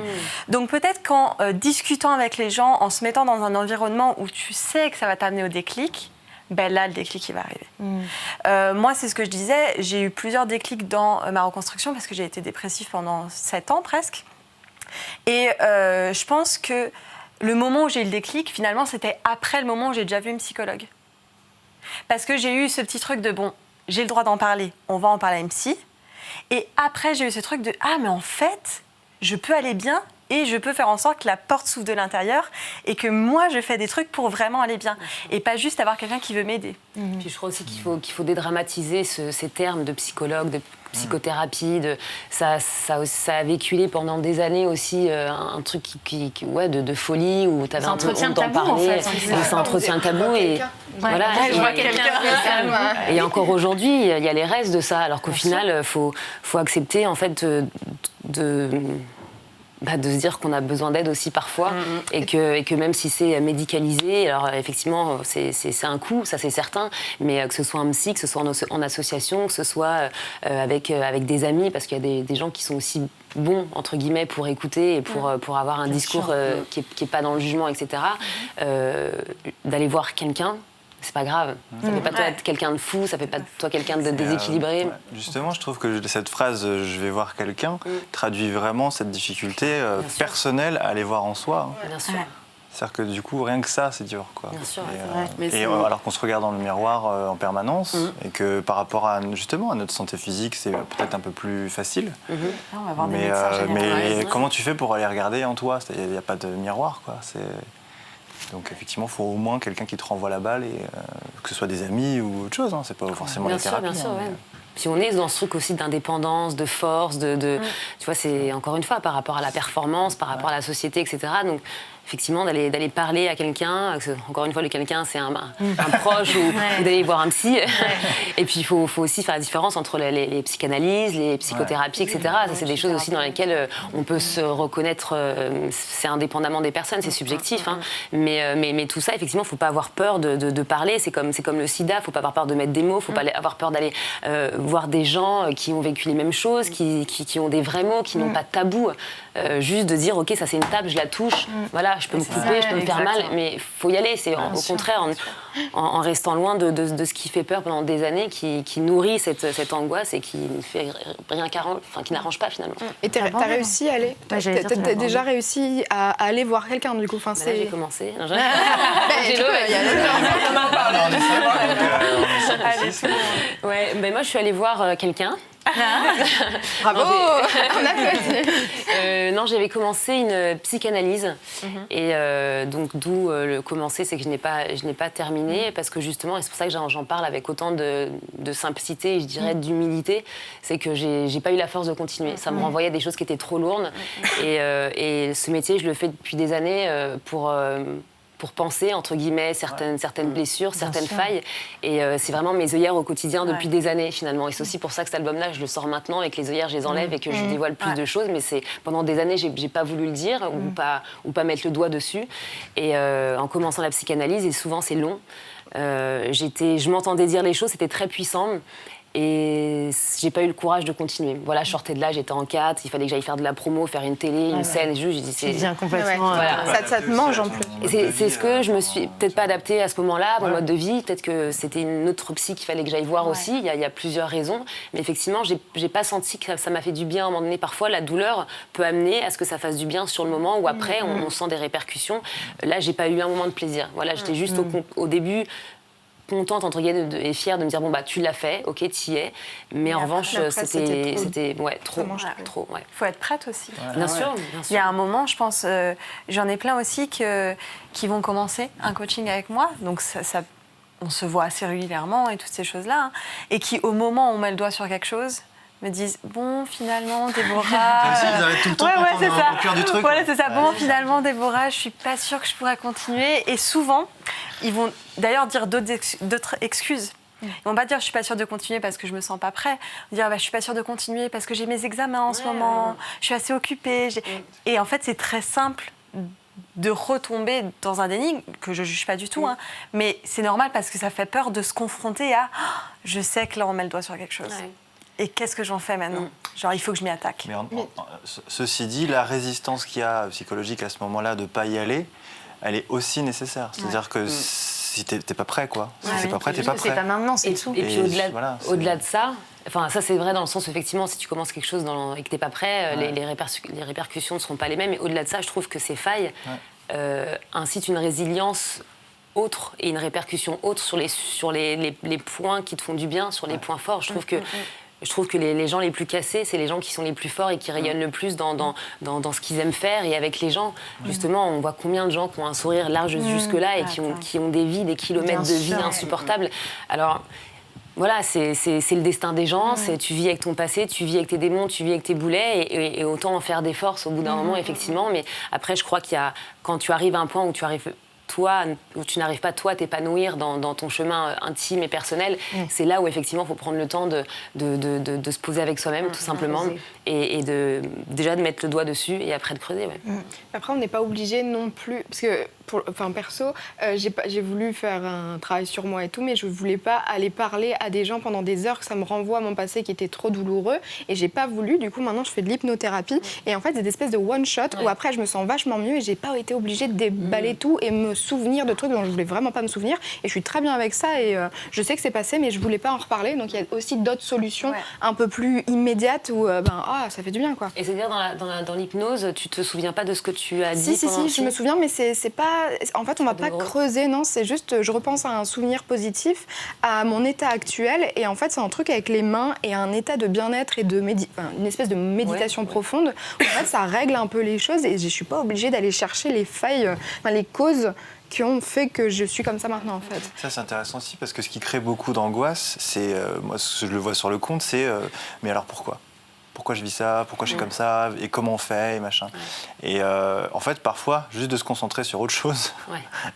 Donc peut-être qu'en discutant avec les gens, en se mettant dans un environnement où tu sais que ça va t'amener au déclic, là, le déclic, il va arriver. Moi, c'est ce que je disais, j'ai eu plusieurs déclics dans ma reconstruction parce que j'ai été dépressive pendant 7 ans presque. Et je pense que le moment où j'ai eu le déclic, finalement, c'était après le moment où j'ai déjà vu une psychologue. Parce que j'ai eu ce petit truc de j'ai le droit d'en parler, on va en parler à une psy. Et après, j'ai eu ce truc de mais en fait, je peux aller bien et je peux faire en sorte que la porte s'ouvre de l'intérieur et que moi, je fais des trucs pour vraiment aller bien. Et pas juste avoir quelqu'un qui veut m'aider. Puis je crois aussi qu'il faut dédramatiser ces termes de psychologue, de psychothérapie. Ça a véhiculé pendant des années aussi un truc de folie où tu avais un peu honte d'en parler. Ça entretient le tabou. Et voilà. Je vois quelqu'un. Et encore aujourd'hui, il y a les restes de ça. Alors qu'au final, faut accepter en fait de se dire qu'on a besoin d'aide aussi parfois et que même si c'est médicalisé, alors effectivement c'est un coût, ça c'est certain, mais que ce soit un psy, que ce soit en association, que ce soit avec des amis, parce qu'il y a des gens qui sont aussi bons entre guillemets pour écouter et pour avoir un discours qui est pas dans le jugement, etc. D'aller voir quelqu'un. C'est pas grave. Ça fait pas de toi être quelqu'un de fou, ça fait pas de toi quelqu'un de déséquilibré. Justement, je trouve que cette phrase « je vais voir quelqu'un » traduit vraiment cette difficulté personnelle à aller voir en soi. Bien sûr. C'est-à-dire que du coup, rien que ça, c'est dur, quoi. Bien sûr. Alors qu'on se regarde dans le miroir en permanence et que par rapport à notre santé physique, c'est peut-être un peu plus facile. On va voir des médecins mais comment tu fais pour aller regarder en toi? Il n'y a pas de miroir, quoi. Donc effectivement, il faut au moins quelqu'un qui te renvoie la balle, et que ce soit des amis ou autre chose. C'est pas forcément la thérapie. Bien sûr. Puis on est dans ce truc aussi d'indépendance, de force, tu vois, c'est encore une fois par rapport à la performance, par rapport à la société, etc. Donc effectivement d'aller parler à quelqu'un. Encore une fois, le quelqu'un, c'est un proche ou d'aller voir un psy. Et puis, il faut aussi faire la différence entre les psychanalyses, les psychothérapies, etc. Ça, c'est des choses aussi dans lesquelles on peut se reconnaître. C'est indépendamment des personnes, c'est subjectif. Hein. Mais tout ça, effectivement, il ne faut pas avoir peur de parler. C'est comme le sida, il ne faut pas avoir peur de mettre des mots, il ne faut pas avoir peur d'aller voir des gens qui ont vécu les mêmes choses, qui ont des vrais mots, qui n'ont pas de tabou. Juste de dire, ok, ça c'est une table, je la touche, voilà, je peux me couper, je peux me faire mal, mais il faut y aller. C'est au contraire en restant loin de ce qui fait peur pendant des années, qui nourrit cette angoisse et qui ne fait rien qui n'arrange pas finalement. Et t'as réussi à aller t'as déjà réussi à aller voir quelqu'un du coup. Enfin, là, j'ai commencé. On en parle. Ouais, ben moi je suis allée voir quelqu'un. Bravo. On applaudit. Non, j'avais commencé une psychanalyse et donc d'où le commencer, c'est que je n'ai pas terminé parce que justement, et c'est pour ça que j'en parle avec autant de simplicité et je dirais d'humilité, c'est que j'ai pas eu la force de continuer. Ça me renvoyait à des choses qui étaient trop lourdes et ce métier, je le fais depuis des années pour penser, entre guillemets, certaines blessures, certaines failles. Et c'est vraiment mes œillères au quotidien depuis des années, finalement. Et c'est aussi pour ça que cet album-là, je le sors maintenant et que les œillères, je les enlève et que je dévoile plus de choses. Mais c'est pendant des années, j'ai pas voulu le dire ou pas mettre le doigt dessus. Et en commençant la psychanalyse, et souvent c'est long, je m'entendais dire les choses, c'était très puissant. Et j'ai pas eu le courage de continuer. Voilà, je sortais de là, j'étais en 4, il fallait que j'aille faire de la promo, faire une télé, une scène. Et j'ai dit, c'est bien complètement. Ça te mange en plus. C'est ce que je me suis peut-être pas adaptée à ce moment-là, mon mode de vie. Peut-être que c'était une autre psy qu'il fallait que j'aille voir aussi. Il y a plusieurs raisons. Mais effectivement, j'ai pas senti que ça m'a fait du bien à un moment donné. Parfois, la douleur peut amener à ce que ça fasse du bien sur le moment ou après, on sent des répercussions. Là, j'ai pas eu un moment de plaisir. Voilà, j'étais juste au début contente entre guillemets et fière de me dire bon bah tu l'as fait, ok, t'y es, mais en revanche c'était trop. Faut être prête aussi. Bien sûr. Il y a un moment, je pense, j'en ai plein aussi qui vont commencer un coaching avec moi, donc ça on se voit assez régulièrement et toutes ces choses-là, hein, et qui au moment où on met le doigt sur quelque chose me disent bon finalement Déborah ils arrêtent tout le temps au cœur du truc. Voilà, c'est ça. Bon finalement Déborah, je suis pas sûre que je pourrais continuer. Et souvent ils vont d'ailleurs dire d'autres excuses. Ils vont pas dire je suis pas sûre de continuer parce que je me sens pas prêt. Ils vont dire je suis pas sûre de continuer parce que j'ai mes examens en ce moment, je suis assez occupée. Et en fait c'est très simple de retomber dans un déni que je juge pas du tout, hein, mais c'est normal parce que ça fait peur de se confronter à je sais que là on met le doigt sur quelque chose. Et qu'est-ce que j'en fais maintenant ? Genre, il faut que je m'y attaque. Mais ceci dit, la résistance qu'il y a psychologique à ce moment-là de ne pas y aller, elle est aussi nécessaire. C'est-à-dire que si t'es pas prêt, quoi. Si t'es pas prêt, t'es pas prêt. C'est pas maintenant, c'est tout. Et puis au-delà de ça, enfin ça c'est vrai dans le sens où effectivement si tu commences quelque chose et que t'es pas prêt, les répercussions ne seront pas les mêmes. Et au-delà de ça, je trouve que ces failles incitent une résilience autre et une répercussion autre sur les points qui te font du bien, sur les points forts. Je trouve que les gens les plus cassés, c'est les gens qui sont les plus forts et qui rayonnent le plus dans ce qu'ils aiment faire et avec les gens. Justement, on voit combien de gens qui ont un sourire large jusque-là et qui ont des vies, des kilomètres de vie insupportables. Alors, voilà, c'est le destin des gens. Tu vis avec ton passé, tu vis avec tes démons, tu vis avec tes boulets et autant en faire des forces au bout d'un moment, effectivement. Mais après, je crois quand tu arrives à un point où tu n'arrives pas toi à t'épanouir dans ton chemin intime et personnel, c'est là où effectivement il faut prendre le temps de se poser avec soi-même tout simplement et déjà de mettre le doigt dessus et après de creuser. Après on n'est pas obligé non plus, parce que perso, j'ai voulu faire un travail sur moi et tout, mais je voulais pas aller parler à des gens pendant des heures, que ça me renvoie à mon passé qui était trop douloureux et j'ai pas voulu. Du coup maintenant je fais de l'hypnothérapie et en fait c'est des espèces de one shot où après je me sens vachement mieux et j'ai pas été obligée de déballer tout et me souvenir de trucs dont je voulais vraiment pas me souvenir et je suis très bien avec ça et je sais que c'est passé mais je voulais pas en reparler, donc il y a aussi d'autres solutions un peu plus immédiates où ça fait du bien, quoi. Et c'est-à-dire dans l'hypnose, tu te souviens pas de ce que tu as dit? Si, je me souviens, mais c'est pas. En fait, on va pas creuser, non. C'est juste, je repense à un souvenir positif, à mon état actuel, et en fait, c'est un truc avec les mains et un état de bien-être et une espèce de méditation profonde. En fait, ça règle un peu les choses et je suis pas obligée d'aller chercher les failles, les causes qui ont fait que je suis comme ça maintenant, en fait. Ça, c'est intéressant aussi, parce que ce qui crée beaucoup d'angoisse, c'est, moi, ce que je le vois sur le compte, c'est mais alors pourquoi pourquoi je vis ça, pourquoi je suis comme ça, et comment on fait, et machin. Et en fait, parfois, juste de se concentrer sur autre chose,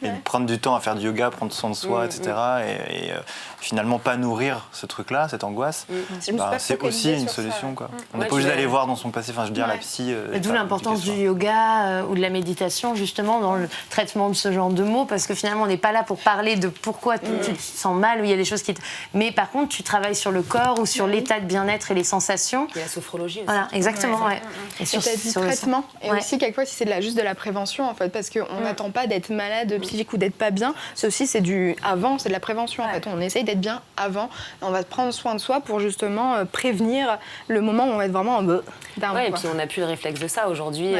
et de prendre du temps à faire du yoga, prendre soin de soi, etc., et finalement pas nourrir ce truc-là, cette angoisse, c'est aussi une solution. Quoi. On n'est pas obligé d'aller voir dans son passé, enfin, je veux dire, la psy... D'où l'importance du yoga ou de la méditation, justement, dans le traitement de ce genre de mots, parce que finalement, on n'est pas là pour parler de pourquoi tu te sens mal, ou il y a des choses qui... Mais par contre, tu travailles sur le corps ou sur l'état de bien-être et les sensations. Et la sophrologie aussi. Voilà, exactement, Et sur tu traitement. Et aussi, quelquefois, si c'est juste de la prévention, en fait, parce qu'on n'attend pas d'être malade psychique ou d'être pas bien. C'est aussi, c'est du avant, c'est de la prévention, en fait. On essaye d'être bien avant. On va prendre soin de soi pour justement prévenir le moment où on va être vraiment en down. Et puis on n'a plus le réflexe de ça. Aujourd'hui,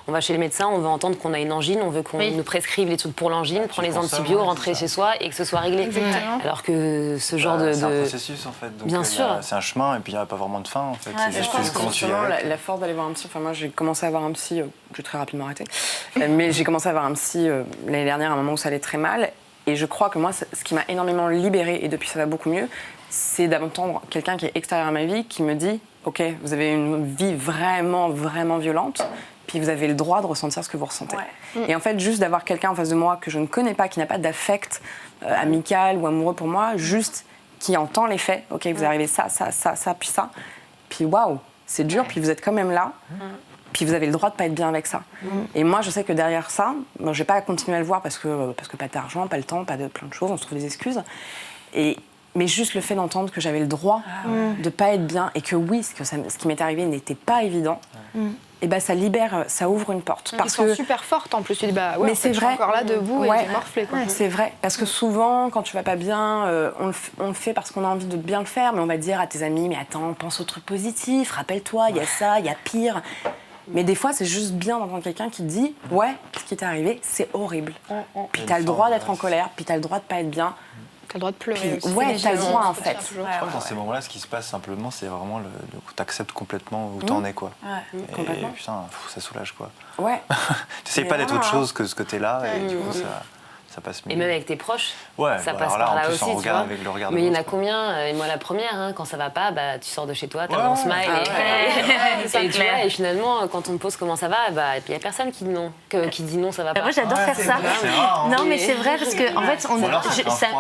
on va chez les médecins, on veut entendre qu'on a une angine, on veut qu'on nous prescrive les trucs pour l'angine, prendre les antibiotiques, rentrer chez soi et que ce soit réglé. Alors que ce genre de... C'est un processus, en fait. Donc, bien sûr. C'est un chemin et puis il n'y a pas vraiment de fin, en fait. C'est juste comment tu y arrives. La force d'aller voir un psy, enfin moi j'ai commencé à voir un psy, j'ai très rapidement arrêté, mais j'ai commencé à voir un psy l'année dernière à un moment où ça allait très mal. Et je crois que moi, ce qui m'a énormément libérée, et depuis ça va beaucoup mieux, c'est d'entendre quelqu'un qui est extérieur à ma vie, qui me dit « Ok, vous avez une vie vraiment, vraiment violente, puis vous avez le droit de ressentir ce que vous ressentez. » Et en fait, juste d'avoir quelqu'un en face de moi que je ne connais pas, qui n'a pas d'affect amical ou amoureux pour moi, juste qui entend les faits. « Ok, vous arrivez ça, puis ça. » Puis waouh, c'est dur, puis vous êtes quand même là. Puis vous avez le droit de pas être bien avec ça. Et moi, je sais que derrière ça, je vais pas continuer à le voir parce que pas d'argent, pas le temps, pas de plein de choses, on se trouve des excuses. Mais juste le fait d'entendre que j'avais le droit de pas être bien et que oui, ce qui m'est arrivé n'était pas évident, et ben ça libère, ça ouvre une porte. Parce que super forte en plus. Tu dis mais c'est vrai. Je suis encore là debout et j'ai morflé. C'est vrai, parce que souvent, quand tu vas pas bien, on le fait parce qu'on a envie de bien le faire, mais on va dire à tes amis, mais attends, pense aux trucs positifs, rappelle-toi, il y a ça, il y a pire. Mais des fois, c'est juste bien d'entendre quelqu'un qui te dit « Ouais, ce qui t'est arrivé, c'est horrible. Puis t'as le droit d'être en colère, puis t'as le droit de pas être bien. » T'as le droit de pleurer aussi. Ouais, t'as le droit, en fait. Je crois que dans ces moments-là, ce qui se passe simplement, c'est vraiment t'acceptes complètement où t'en es, quoi. Et putain, ça soulage, quoi. Ouais. T'essayes pas d'être autre chose que ce que t'es là, et du coup, ça passe mieux. Et même avec tes proches, ça bah passe alors là, par là en plus, aussi, on tu regarde vois. avec le regard de Mais il y en a l'autre, combien, et moi la première, quand ça va pas, tu sors de chez toi, t'as un smile, et tu vois, et finalement, quand on te pose comment ça va, il y a personne qui dit non, qui dit non, ça va pas. Moi, j'adore faire ça. C'est rare, hein. Non, mais c'est vrai parce que en fait,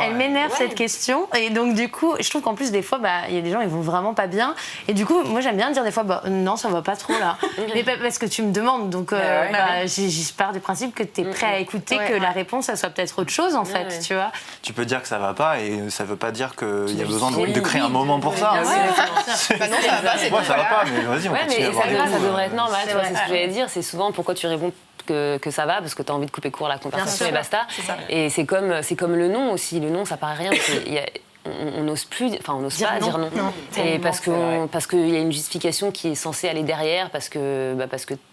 elle m'énerve cette question, et donc du coup, je trouve qu'en plus des fois, il y a des gens, ils vont vraiment pas bien, et du coup, moi, j'aime bien dire des fois, non, ça va pas trop là, mais parce que tu me demandes, donc je pars du principe que t'es prêt à écouter, que la réponse, ça soit peut-être autre chose en fait. Tu vois. Tu peux dire que ça va pas et ça veut pas dire qu'il y a besoin de créer un moment pour ça. Non, ça va pas. Moi, ça va pas, mais vas-y, on continue à voir. Ça devrait être normal, tu vois, c'est ce que j'allais dire. C'est souvent pourquoi tu réponds que ça va, parce que tu as envie de couper court la conversation et basta. Et c'est comme le non aussi. Le non, ça paraît rien. On n'ose plus, on n'ose pas dire non. Et parce qu'il y a une justification qui est censée aller derrière, parce que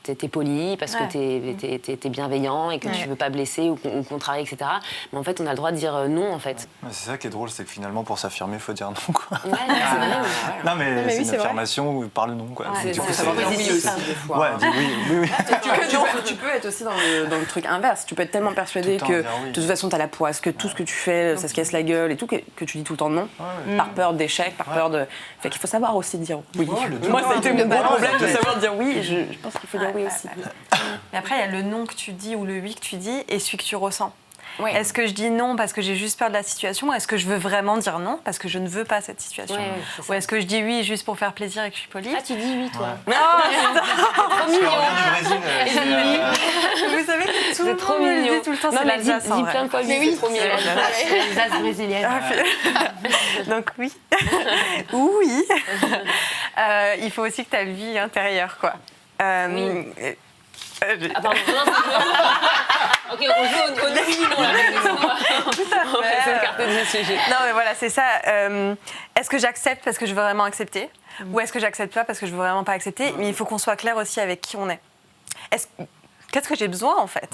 t'es poli, parce que t'es bienveillant et que tu veux pas blesser ou au contraire, etc. Mais en fait, on a le droit de dire non, en fait. C'est ça qui est drôle, c'est que finalement, pour s'affirmer, il faut dire non, quoi. Ouais, c'est vrai. Non, mais c'est une affirmation par le non, quoi. Du coup, ça va dire oui aussi, des fois. Ouais, dis oui. Tu peux être aussi dans le truc inverse. Tu peux être tellement persuadé que de toute façon, t'as la poisse, que tout ce que tu fais, ça se casse la gueule et tout, que tu dis tout le temps non, par peur d'échec, par peur de... Fait qu'il faut savoir aussi dire oui. Moi, ça a été mon gros problème de savoir dire oui, et je pense qu'il faut dire oui aussi. Mais après, il y a le non que tu dis ou le oui que tu dis et celui que tu ressens. Oui. Est-ce que je dis non parce que j'ai juste peur de la situation, ou est-ce que je veux vraiment dire non parce que je ne veux pas cette situation, ou est-ce que je dis oui juste pour faire plaisir et que je suis polie? Ah, tu dis oui, toi. Non, Trop mignon. vous savez que tout le trop monde me le mignon. dit tout le temps, Non, c'est mais l'Alsace. dis plein de fois oui, c'est trop mignon. L'Alsace brésilienne. Donc oui. Oui. Il faut aussi que tu aies le vie intérieure, quoi. Oui. Ah, pardon, non, ok, on joue au non, là. On va s'écarter du sujet. Non, mais voilà, c'est ça. Est-ce que j'accepte parce que je veux vraiment accepter, ou est-ce que j'accepte pas parce que je veux vraiment pas accepter? Mais il faut qu'on soit clair aussi avec qui on est. Qu'est-ce que j'ai besoin, en fait?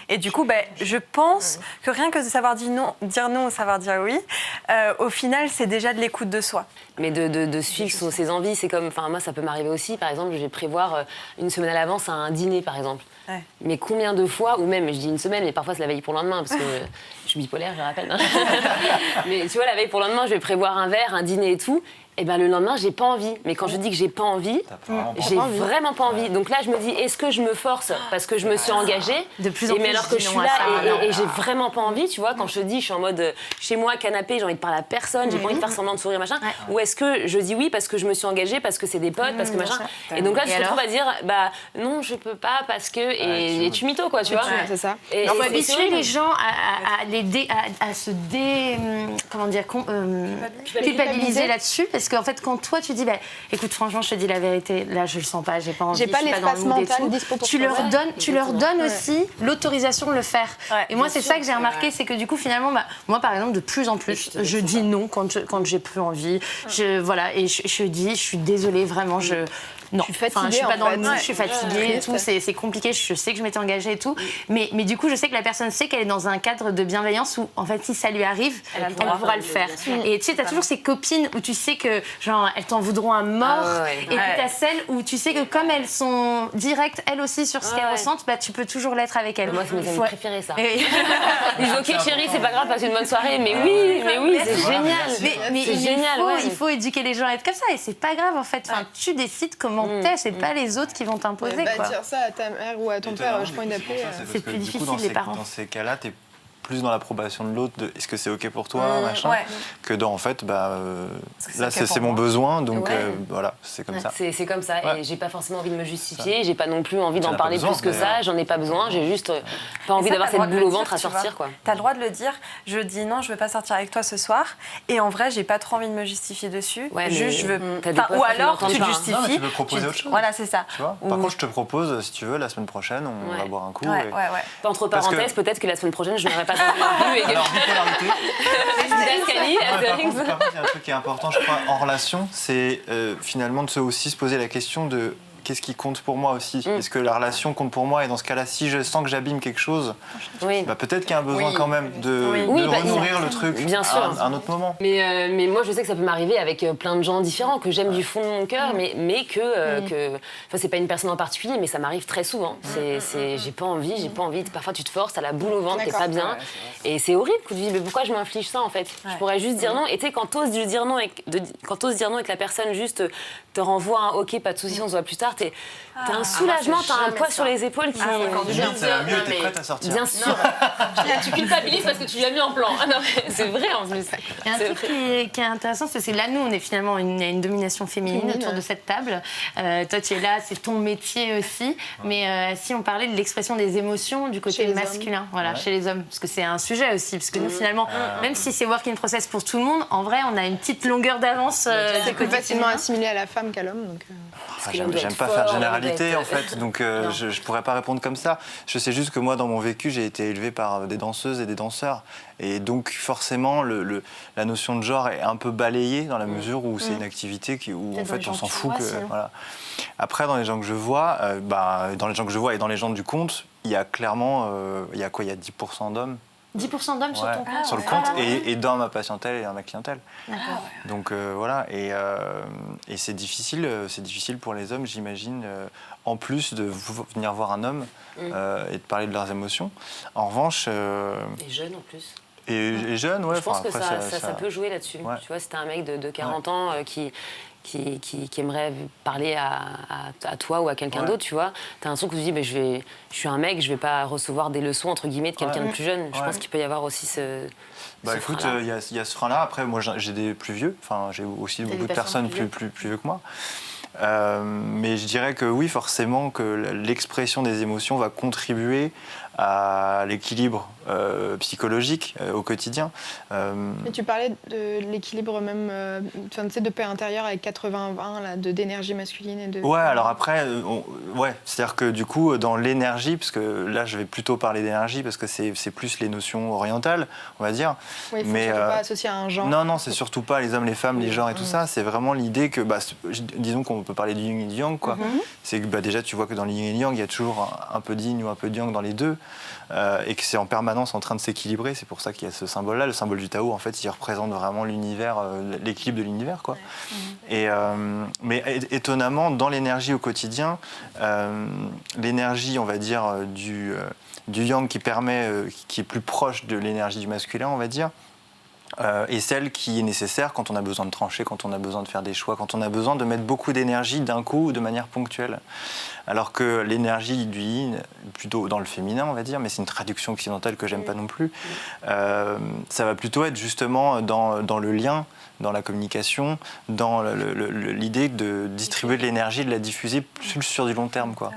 Et du coup, je pense que rien que de savoir dire non ou savoir dire oui, au final, c'est déjà de l'écoute de soi. Mais de suivre ses envies, c'est comme... Enfin, moi, ça peut m'arriver aussi. Par exemple, je vais prévoir une semaine à l'avance un dîner, par exemple. Ouais. Mais combien de fois, ou même, je dis une semaine, mais parfois c'est la veille pour le lendemain, parce que je suis bipolaire, je rappelle. Mais tu vois, la veille pour le lendemain, je vais prévoir un verre, un dîner et tout. Et ben le lendemain, j'ai pas envie. Mais quand je dis que j'ai pas envie, j'ai vraiment pas envie. Donc là, je me dis, est-ce que je me force parce que je me suis engagée De plus en plus, mais alors que je suis là et j'ai vraiment pas envie, tu vois, quand je te dis, je suis en mode chez moi, canapé, j'ai envie de parler à personne, j'ai pas envie de faire semblant de sourire, machin. Ou est-ce que je dis oui parce que je me suis engagée, parce que c'est des potes, parce que machin. Et donc là, tu te retrouves à dire, bah non, je peux pas parce que. Et tu mytho, quoi, tu vois. C'est ça. Il faut habituer les gens à se culpabiliser là-dessus, parce qu'en fait, quand toi tu dis, bah, écoute, franchement, je te dis la vérité, là, je le sens pas, j'ai pas envie, J'ai pas l'espace mental dispo pour tu leur donnes aussi l'autorisation de le faire. Et moi, c'est ça que j'ai remarqué, c'est que du coup, finalement, bah, moi, par exemple, de plus en plus, je dis non quand j'ai plus envie. Voilà, et je dis, je suis désolée, vraiment, non, je suis fatiguée, je suis pas dans le mood, Ouais. je suis fatiguée et tout, c'est compliqué, je sais que je m'étais engagée et tout. Mais du coup, je sais que la personne sait qu'elle est dans un cadre de bienveillance où, en fait, si ça lui arrive, elle pourra le faire. Et tu sais, t'as toujours ces copines où tu sais que, genre, elles t'en voudront à mort. Et puis t'as celles où tu sais que comme elles sont directes, elles aussi, sur ce qu'elles ressentent, bah, tu peux toujours l'être avec elles. Moi, c'est mes amis préférés, ça. Ils disent, ok, chérie, c'est pas grave, passe une bonne soirée. Mais oui, c'est génial. Mais c'est génial, il faut éduquer les gens à être comme ça. Et c'est pas grave, en fait. Enfin, tu décides comment t'es, c'est pas les autres qui vont t'imposer. Dire ça à ta mère ou à ton père, je prends une appelée. C'est plus difficile, les parents. Dans ces cas-là, t'es plus dans l'approbation de l'autre, de est-ce que c'est ok pour toi, machin, que dans en fait, bah, là c'est mon besoin, donc voilà, c'est comme ça. C'est comme ça, et j'ai pas forcément envie de me justifier, j'ai pas non plus envie d'en parler plus que ça, j'en ai pas besoin, j'ai juste pas envie d'avoir cette boule au ventre à sortir, quoi. T'as le droit de le dire, je dis non, je veux pas sortir avec toi ce soir, et en vrai, j'ai pas trop envie de me justifier dessus, juste je veux. Ou alors tu justifies. Non, mais tu peux proposer autre chose. Voilà, c'est ça. Tu vois. Par contre, je te propose, si tu veux, la semaine prochaine, on va boire un coup. Entre parenthèses, peut-être que la semaine prochaine, je n'aurai pas alors, bipolarité. Dascali, Par contre, il y a un truc qui est important, je crois, en relation, c'est finalement de aussi se poser la question de qu'est-ce qui compte pour moi aussi. Est-ce que la relation compte pour moi? Et dans ce cas-là, si je sens que j'abîme quelque chose, bah, peut-être qu'il y a un besoin quand même de renourrir le truc à un autre moment. Mais moi, je sais que ça peut m'arriver avec plein de gens différents, que j'aime du fond de mon cœur, mais que c'est pas une personne en particulier, mais ça m'arrive très souvent. J'ai pas envie. Parfois, tu te forces, t'as la boule au ventre, t'es pas bien. Et c'est horrible, que tu dis, mais pourquoi je m'inflige ça, en fait? Je pourrais juste dire non. Et tu sais, quand t'oses dire non et que la personne juste te renvoie un ok, pas de soucis, on se voit plus tard, t'as un soulagement, t'as un poids sur les épaules qui... mieux, t'es prête à sortir. Bien sûr. Tu culpabilises parce que tu l'as mis en plan. Ah non, c'est vrai en plus. Il y a un truc qui est intéressant, c'est que là, nous, on est finalement une domination féminine autour de cette table. Toi, tu es là, c'est ton métier aussi. Mais si on parlait de l'expression des émotions du côté masculin, chez les hommes, parce que c'est un sujet aussi, parce que nous, finalement, même si c'est work in process pour tout le monde, en vrai, on a une petite longueur d'avance. C'est plus facilement assimilé à la femme qu'à l'homme. J'aime pas faire de généralité en fait, donc je pourrais pas répondre comme ça. Je sais juste que moi, dans mon vécu, j'ai été élevé par des danseuses et des danseurs, et donc forcément, la notion de genre est un peu balayée dans la mesure où c'est une activité où en fait on s'en fout que voilà. Après, dans les gens que je vois, et dans les gens du compte, il y a clairement, il y a 10% d'hommes. 10% d'hommes sur ton compte. Sur le compte et dans ma patientèle et dans ma clientèle. Donc voilà, et c'est difficile pour les hommes, j'imagine, en plus de venir voir un homme et de parler de leurs émotions. En revanche... Et jeunes en plus. Et jeunes, ouais. Je pense que ça peut jouer là-dessus. Ouais. Tu vois, si t'es un mec de 40 ans qui aimerait parler à toi ou à quelqu'un d'autre, tu vois, t'as un truc où tu te dis, mais je suis un mec, je vais pas recevoir des leçons, entre guillemets, de quelqu'un de plus jeune. Je pense qu'il peut y avoir aussi ce... Bah écoute, il y a ce frein-là. Après, moi, j'ai des plus vieux. Enfin, j'ai aussi beaucoup de personnes plus vieux que moi. Mais je dirais que oui, forcément, que l'expression des émotions va contribuer à l'équilibre psychologique au quotidien. Mais tu parlais de l'équilibre même, de paix intérieure avec 80-20, d'énergie masculine et de... Ouais, alors après, c'est-à-dire que du coup, dans l'énergie, parce que là, je vais plutôt parler d'énergie, parce que c'est plus les notions orientales, on va dire. Oui, il faut pas associer à un genre. Non, c'est surtout pas les hommes, les femmes, les genres et tout ça. C'est vraiment l'idée que, disons qu'on peut parler du yin et du yang, quoi. C'est que déjà, tu vois que dans le yin et le yang, il y a toujours un peu de yin ou un peu de yang dans les deux. Et que c'est en permanence en train de s'équilibrer. C'est pour ça qu'il y a ce symbole-là. Le symbole du Tao, en fait, il représente vraiment l'univers, l'équilibre de l'univers, quoi. Ouais. Mais étonnamment, dans l'énergie au quotidien, l'énergie, on va dire, du yang qui est plus proche de l'énergie du masculin, on va dire, et celle qui est nécessaire quand on a besoin de trancher, quand on a besoin de faire des choix, quand on a besoin de mettre beaucoup d'énergie d'un coup ou de manière ponctuelle. Alors que l'énergie du yin, plutôt dans le féminin on va dire, mais c'est une traduction occidentale que j'aime pas non plus, ça va plutôt être justement dans le lien, dans la communication, dans l'idée de distribuer de l'énergie, de la diffuser plus sur du long terme, quoi.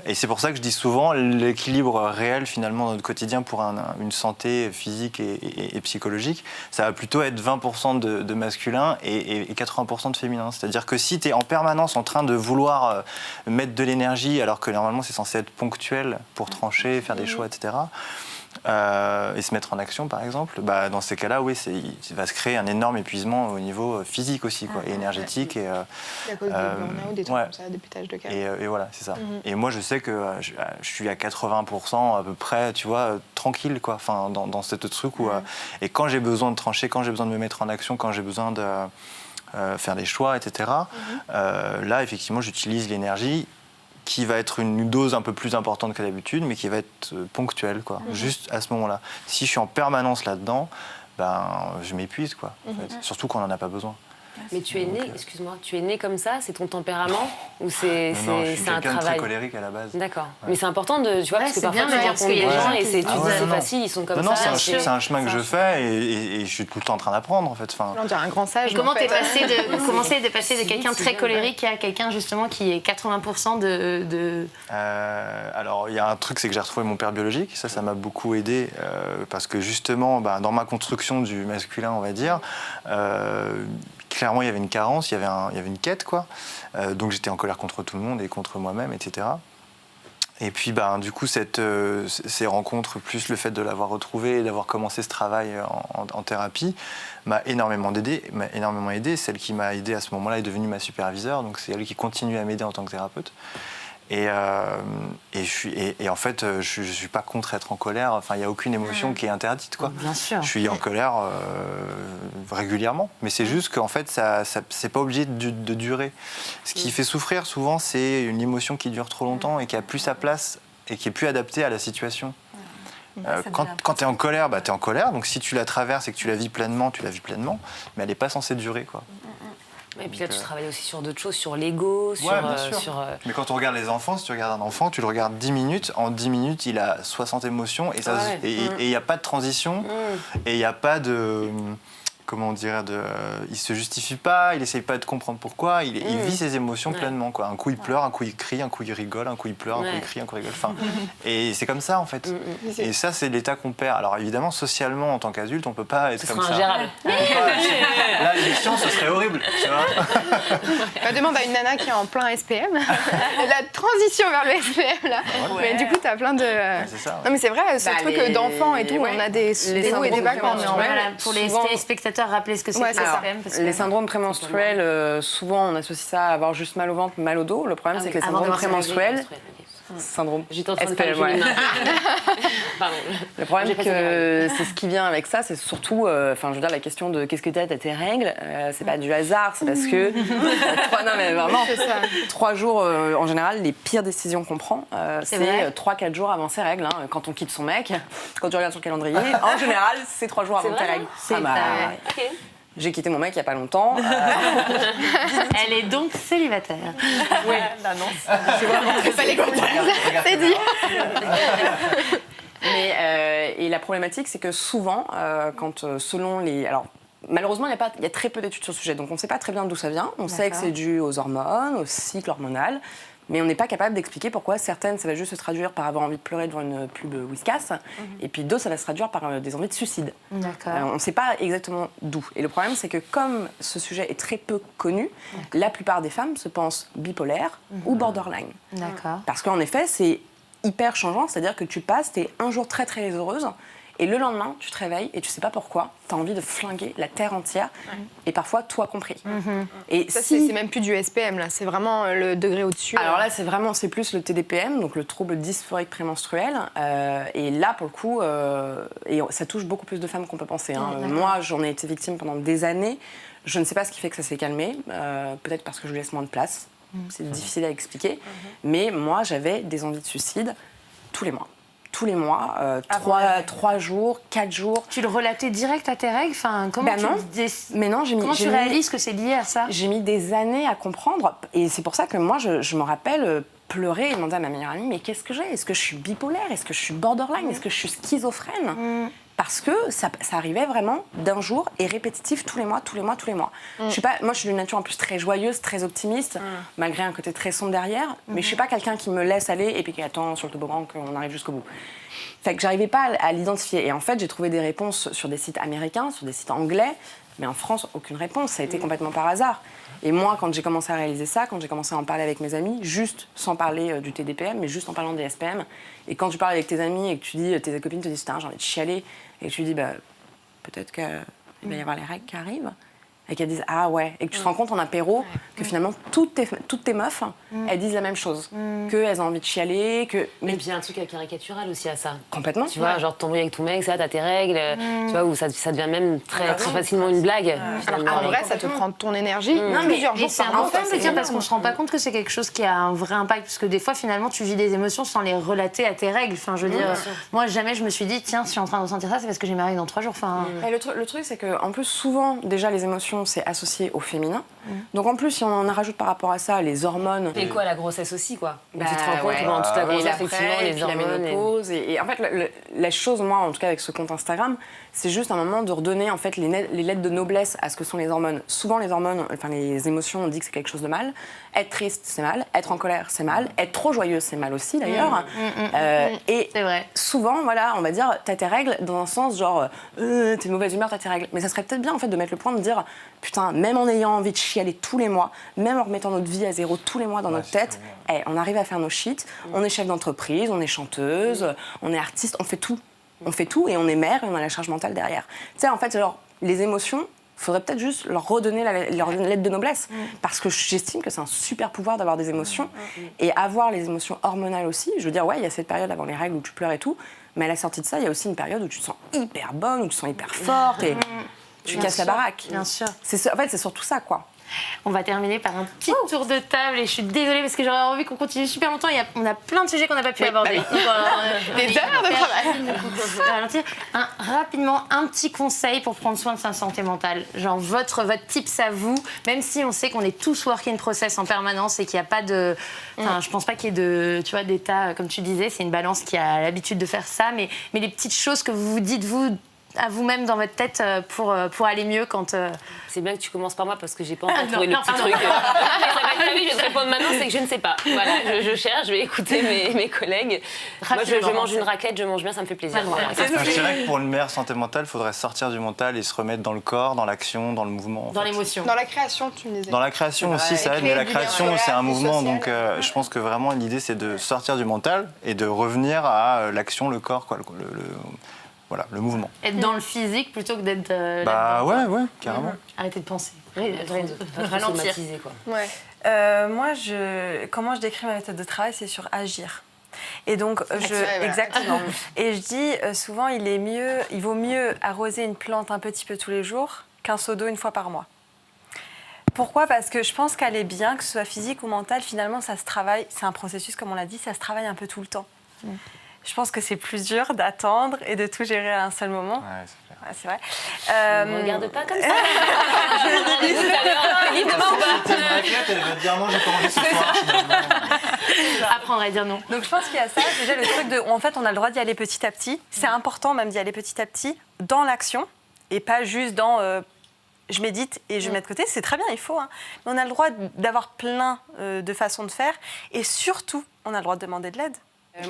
Et c'est pour ça que je dis souvent l'équilibre réel finalement dans notre quotidien pour une santé physique et psychologique, ça va plutôt être 20% de masculin et 80% de féminin. C'est-à-dire que si tu es en permanence en train de vouloir mettre de l'énergie alors que normalement c'est censé être ponctuel pour trancher, faire des choix, etc., et se mettre en action par exemple, dans ces cas-là, oui, il va se créer un énorme épuisement au niveau physique aussi, quoi, et énergétique. Et, à cause du burn-out, des trucs comme ça, des pétages de câble. Et voilà, c'est ça. Et moi, je sais que je suis à 80% à peu près, tu vois, tranquille, quoi, dans ce truc où... et quand j'ai besoin de trancher, quand j'ai besoin de me mettre en action, quand j'ai besoin de faire des choix, etc., là, effectivement, j'utilise l'énergie qui va être une dose un peu plus importante que d'habitude, mais qui va être ponctuelle, quoi, juste à ce moment-là. Si je suis en permanence là-dedans, je m'épuise, quoi, en fait. Surtout quand on n'en a pas besoin. Mais tu es né, excuse-moi, tu es né comme ça, c'est ton tempérament ou c'est Non, je suis un quelqu'un de très travail? colérique à la base. D'accord. Mais c'est important de, tu vois, parce que c'est parfois bien de tu dire, rencontres parce qu'il y des a des gens gens et qui c'est se tu disent, dis c'est facile, ils sont comme Non, ça. c'est un chemin que je fais et je suis tout le temps en train d'apprendre, en fait. On dirait un grand sage. Et comment en fait. t'es passé de passer de C'est quelqu'un vite, c'est très bien, colérique à quelqu'un justement qui est 80% de... Alors, il y a un truc, c'est que j'ai retrouvé mon père biologique. Ça m'a beaucoup aidé parce que justement, dans ma construction du masculin, on va dire, clairement, il y avait une carence, il y avait une quête, quoi. Donc, j'étais en colère contre tout le monde et contre moi-même, etc. Et puis, du coup, ces rencontres, plus le fait de l'avoir retrouvé et d'avoir commencé ce travail en thérapie, m'a énormément aidé. Celle qui m'a aidé à ce moment-là est devenue ma superviseure, donc c'est elle qui continue à m'aider en tant que thérapeute. Et en fait, je ne suis pas contre être en colère. Enfin, il n'y a aucune émotion qui est interdite, quoi. Bien sûr. Je suis en colère régulièrement. Mais c'est juste qu'en fait, ça c'est pas obligé de durer. Ce qui fait souffrir souvent, c'est une émotion qui dure trop longtemps et qui a plus sa place et qui est plus adaptée à la situation. Quand tu es en colère, tu es en colère. Donc si tu la traverses et que tu la vis pleinement, tu la vis pleinement. Mais elle n'est pas censée durer, quoi. Et puis là, tu travailles aussi sur d'autres choses, sur l'ego, sur... bien sûr. Mais quand on regarde les enfants, si tu regardes un enfant, tu le regardes 10 minutes, en 10 minutes, il a 60 émotions, et il n'y a pas de transition, et il n'y a pas de... Comment on dirait il se justifie pas, il essaye pas de comprendre pourquoi, il vit ses émotions pleinement, quoi. Un coup il pleure, un coup il crie, un coup il rigole, un coup il pleure, un coup il crie, un coup il rigole. Enfin, et c'est comme ça en fait. Et ça c'est l'état qu'on perd. Alors évidemment socialement en tant qu'adulte on peut pas être comme ça. ingérable. Là l'élection ce serait horrible, tu vois. Demande à une nana qui est en plein SPM, la transition vers le SPM là. Mais du coup t'as plein de. C'est ça. Non mais c'est vrai, ce truc d'enfant et tout, on a des hauts et des bas quand on est en Voilà, pour les téléspectateurs, rappeler ce que c'est que le SPM. Les syndromes prémenstruels, souvent on associe ça à avoir juste mal au ventre, mal au dos. Le problème c'est que les syndromes prémenstruels... Syndrome J'étais en train de SPM, faire le féminin. Pardon. Le problème c'est ce qui vient avec ça, c'est surtout, je veux dire, la question de qu'est-ce que t'as tes règles, c'est pas du hasard, c'est parce que 3 jours en général, les pires décisions qu'on prend, c'est 3-4 jours avant ses règles. Hein, quand on quitte son mec, quand tu regardes sur le calendrier, en général, c'est 3 jours avant tes règles. Okay. J'ai quitté mon mec il y a pas longtemps. Elle est donc célibataire. Oui, l'annonce. C'est vraiment très célibataire. C'est dit. Mais et la problématique, c'est que souvent, selon les... Alors, malheureusement, il y a très peu d'études sur le sujet, donc on ne sait pas très bien d'où ça vient. On sait que c'est dû aux hormones, au cycle hormonal, mais on n'est pas capable d'expliquer pourquoi certaines, ça va juste se traduire par avoir envie de pleurer devant une pub Whiskas, et puis d'autres, ça va se traduire par des envies de suicide. On ne sait pas exactement d'où. Et le problème, c'est que comme ce sujet est très peu connu, la plupart des femmes se pensent bipolaires ou borderline. Parce qu'en effet, c'est hyper changeant, c'est-à-dire que tu passes, t'es un jour très très heureuse, et le lendemain, tu te réveilles et tu sais pas pourquoi, tu as envie de flinguer la terre entière, et parfois toi compris. Et ça, c'est même plus du SPM, là, c'est vraiment le degré au-dessus. Alors là, c'est plus le TDPM, donc le trouble dysphorique prémenstruel, et là, pour le coup, et ça touche beaucoup plus de femmes qu'on peut penser. Hein. Moi, j'en ai été victime pendant des années, je ne sais pas ce qui fait que ça s'est calmé, peut-être parce que je lui laisse moins de place, c'est difficile à expliquer, mais moi, j'avais des envies de suicide tous les mois. tous les mois, 3 jours, 4 jours. Tu le relatais direct à tes règles, enfin, comment Mais non, comment tu réalises que c'est lié à ça? J'ai mis des années à comprendre, et c'est pour ça que moi, je me rappelle pleurer et demander à ma meilleure amie, mais qu'est-ce que j'ai? Est-ce que je suis bipolaire? Est-ce que je suis borderline? Est-ce que je suis schizophrène? Parce que ça arrivait vraiment d'un jour et répétitif tous les mois. Moi, je suis d'une nature en plus très joyeuse, très optimiste, malgré un côté très sombre derrière. Mais je suis pas quelqu'un qui me laisse aller et puis qui attend sur le toboggan qu'on arrive jusqu'au bout. Fait que j'arrivais pas à l'identifier. Et en fait, j'ai trouvé des réponses sur des sites américains, sur des sites anglais. Mais en France, aucune réponse. Ça a été complètement par hasard. Et moi, quand j'ai commencé à réaliser ça, quand j'ai commencé à en parler avec mes amis, juste sans parler du TDPM, mais juste en parlant des SPM, et quand tu parles avec tes amis et que tu dis, tes copines te disent, j'ai envie de chialer, et que tu dis, peut-être qu'il va y avoir les règles qui arrivent, et qu'elles disent, ah ouais, et que tu te rends compte en apéro que finalement, toutes tes meufs, elles disent la même chose, qu'elles ont envie de chialer, que... Mais puis il y a un truc caricatural aussi à ça. Complètement. Tu vois, genre t'embrouilles avec ton mec, ça, t'as tes règles, tu vois, où ça devient même très facilement une blague. Alors en vrai, ça te prend ton énergie plusieurs jours c'est par an. important de dire parce qu'on se rend pas compte que c'est quelque chose qui a un vrai impact, parce que des fois, finalement, tu vis des émotions sans les relater à tes règles. Enfin, je veux dire, moi, jamais je me suis dit, tiens, si je suis en train de ressentir ça, c'est parce que j'ai mes règles dans 3 jours. Enfin... Et le truc, c'est qu'en plus, souvent, déjà, les émotions, c'est associé au féminin. Donc en plus, si on en rajoute par rapport à ça les hormones... Et quoi, la grossesse aussi, quoi. Tu te rends compte pendant toute la grossesse, effectivement, et les puis la hormones... ménopause. Et en fait, la chose, moi, en tout cas avec ce compte Instagram, c'est juste un moment de redonner en fait, les lettres de noblesse à ce que sont les hormones. Souvent, les hormones, enfin les émotions, on dit que c'est quelque chose de mal. Être triste, c'est mal. Être en colère, c'est mal. Être trop joyeuse, c'est mal aussi, d'ailleurs. Et c'est vrai. souvent, voilà, on va dire, t'as tes règles dans un sens genre, t'es de mauvaise humeur, t'as tes règles. Mais ça serait peut-être bien, en fait, de mettre le point de dire, putain, même en ayant envie de chialer tous les mois, même en remettant notre vie à zéro tous les mois dans notre tête, on arrive à faire nos shit. On est chef d'entreprise, on est chanteuse, on est artiste, on fait tout. On fait tout et on est mère et on a la charge mentale derrière. Tu sais, en fait, genre, les émotions, il faudrait peut-être juste leur redonner leur lettre de noblesse. Parce que j'estime que c'est un super pouvoir d'avoir des émotions. Et avoir les émotions hormonales aussi. Je veux dire, ouais, il y a cette période avant les règles où tu pleures et tout. Mais à la sortie de ça, il y a aussi une période où tu te sens hyper bonne, où tu te sens hyper forte et tu casses la baraque. Bien sûr. En fait, c'est surtout ça, quoi. On va terminer par un petit tour de table et je suis désolée parce que j'aurais envie qu'on continue super longtemps. On a plein de sujets qu'on n'a pas pu aborder. Des heures de travail. Rapidement, un petit conseil pour prendre soin de sa santé mentale. Genre votre tips à vous, même si on sait qu'on est tous work in process en permanence et qu'il n'y a pas de... Enfin, je pense pas qu'il y ait d'état, comme tu disais, c'est une balance qui a l'habitude de faire ça, mais les petites choses que vous vous dites, vous, à vous-même dans votre tête pour aller mieux quand... C'est bien que tu commences par moi parce que j'ai pas encore trouvé le petit truc. Ça va être vite, je vais te répondre maintenant, c'est que je ne sais pas. Voilà, je cherche, je vais écouter mes collègues. Moi, je mange une raclette, je mange bien, ça me fait plaisir. Je dirais que pour une meilleure santé mentale, il faudrait sortir du mental et se remettre dans le corps, dans l'action, dans le mouvement. Dans l'émotion. Dans la création, tu me disais. Dans la création aussi, ça aide, mais la création, c'est un mouvement. Donc je pense que vraiment, l'idée, c'est de sortir du mental et de revenir à l'action, le corps, quoi, voilà, le mouvement. Être dans le physique plutôt que d'être ouais, carrément. Arrêtez de penser. Ralentir. Ouais. Moi, comment je décris ma méthode de travail, c'est sur agir. Et donc, exactement. Et je dis souvent, il vaut mieux arroser une plante un petit peu tous les jours qu'un seau d'eau une fois par mois. Pourquoi ? Parce que je pense qu'elle est bien, que ce soit physique ou mental, finalement, ça se travaille. C'est un processus, comme on l'a dit, ça se travaille un peu tout le temps. Je pense que c'est plus dur d'attendre et de tout gérer à un seul moment. Ouais, c'est clair. Ouais, c'est vrai. Ne me regarde pas comme ça. Elle va te dire non, j'ai pas envie ce soir. Apprendre à dire non. Donc je pense qu'il y a ça, déjà le truc de... En fait, on a le droit d'y aller petit à petit. C'est important même d'y aller petit à petit dans l'action et pas juste dans... je médite et je mets de côté. C'est très bien, il faut. Hein. Mais on a le droit d'avoir plein de façons de faire. Et surtout, on a le droit de demander de l'aide.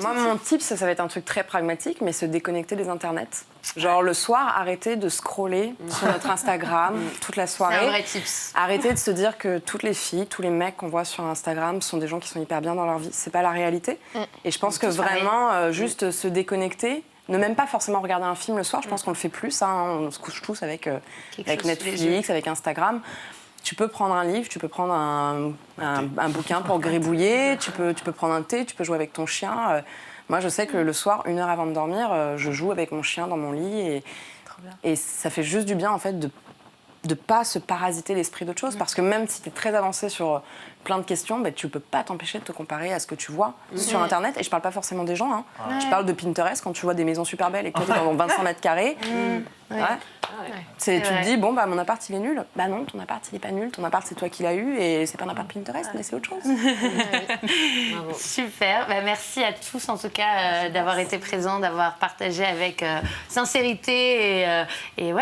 Moi, mon tip, ça va être un truc très pragmatique, mais se déconnecter des internets. Genre, le soir, arrêter de scroller sur notre Instagram toute la soirée. C'est un vrai tips. Arrêter de se dire que toutes les filles, tous les mecs qu'on voit sur Instagram sont des gens qui sont hyper bien dans leur vie. C'est pas la réalité. Et je pense que vraiment, juste se déconnecter, ne même pas forcément regarder un film le soir, je pense qu'on le fait plus. Hein, on se couche tous avec Netflix, avec Instagram. Tu peux prendre un livre, tu peux prendre un bouquin pour gribouiller, tu peux prendre un thé, tu peux jouer avec ton chien. Moi, je sais que le soir, 1 heure avant de dormir, je joue avec mon chien dans mon lit et ça fait juste du bien en fait de de pas se parasiter l'esprit d'autre chose, parce que même si tu es très avancé sur plein de questions, bah, tu peux pas t'empêcher de te comparer à ce que tu vois sur Internet. Et je parle pas forcément des gens, hein. Je parle de Pinterest, quand tu vois des maisons super belles et que toi, t'es dans 25 mètres carrés. Tu te dis, bon, bah, mon appart, il est nul. Bah non, ton appart, il est pas nul. Ton appart, c'est toi qui l'as eu et c'est pas un appart Pinterest, mais c'est autre chose. Super. Bah, merci à tous, en tout cas, d'avoir été présents, d'avoir partagé avec sincérité et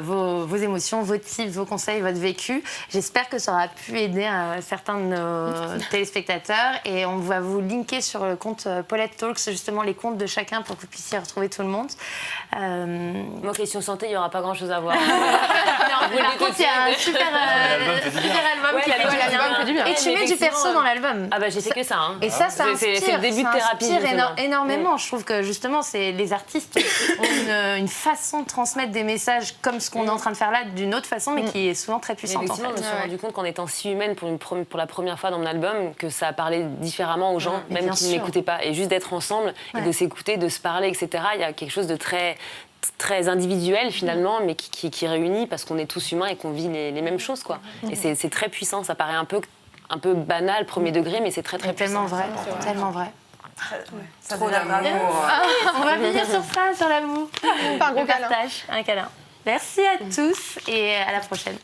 vos émotions, vos tips, vos conseils, votre vécu. J'espère que ça aura pu aider certains de nos téléspectateurs. Et on va vous linker sur le compte Paulette Talks, justement, les comptes de chacun pour que vous puissiez retrouver tout le monde. Moi, question santé, il n'y aura pas grand-chose à voir. Non, par contre, il y a un super album qui fait du bien. Et tu mets du perso dans l'album. Ah bah j'ai fait que ça. Hein. Et ça inspire. C'est le début de thérapie. Ça inspire énormément. Je trouve que justement, les artistes ont une façon de transmettre des messages comme ce qu'on est en train de faire là, d'une autre façon, mais qui est souvent très puissante. Effectivement, je me suis rendu compte qu'en étant si humaine pour la première fois dans mon album, que ça parlait différemment aux gens, même qui ne m'écoutaient pas. Et juste d'être ensemble et de s'écouter, de se parler, etc. Il y a quelque chose de très individuel finalement, mais qui réunit parce qu'on est tous humains et qu'on vit les mêmes choses, quoi. Et c'est très puissant. Ça paraît un peu banal, premier degré, mais c'est très puissant. Tellement vrai, tellement vrai. Trop d'amour. On va finir sur ça, sur l'amour. Un gros câlin. Un câlin. Merci à tous et à la prochaine.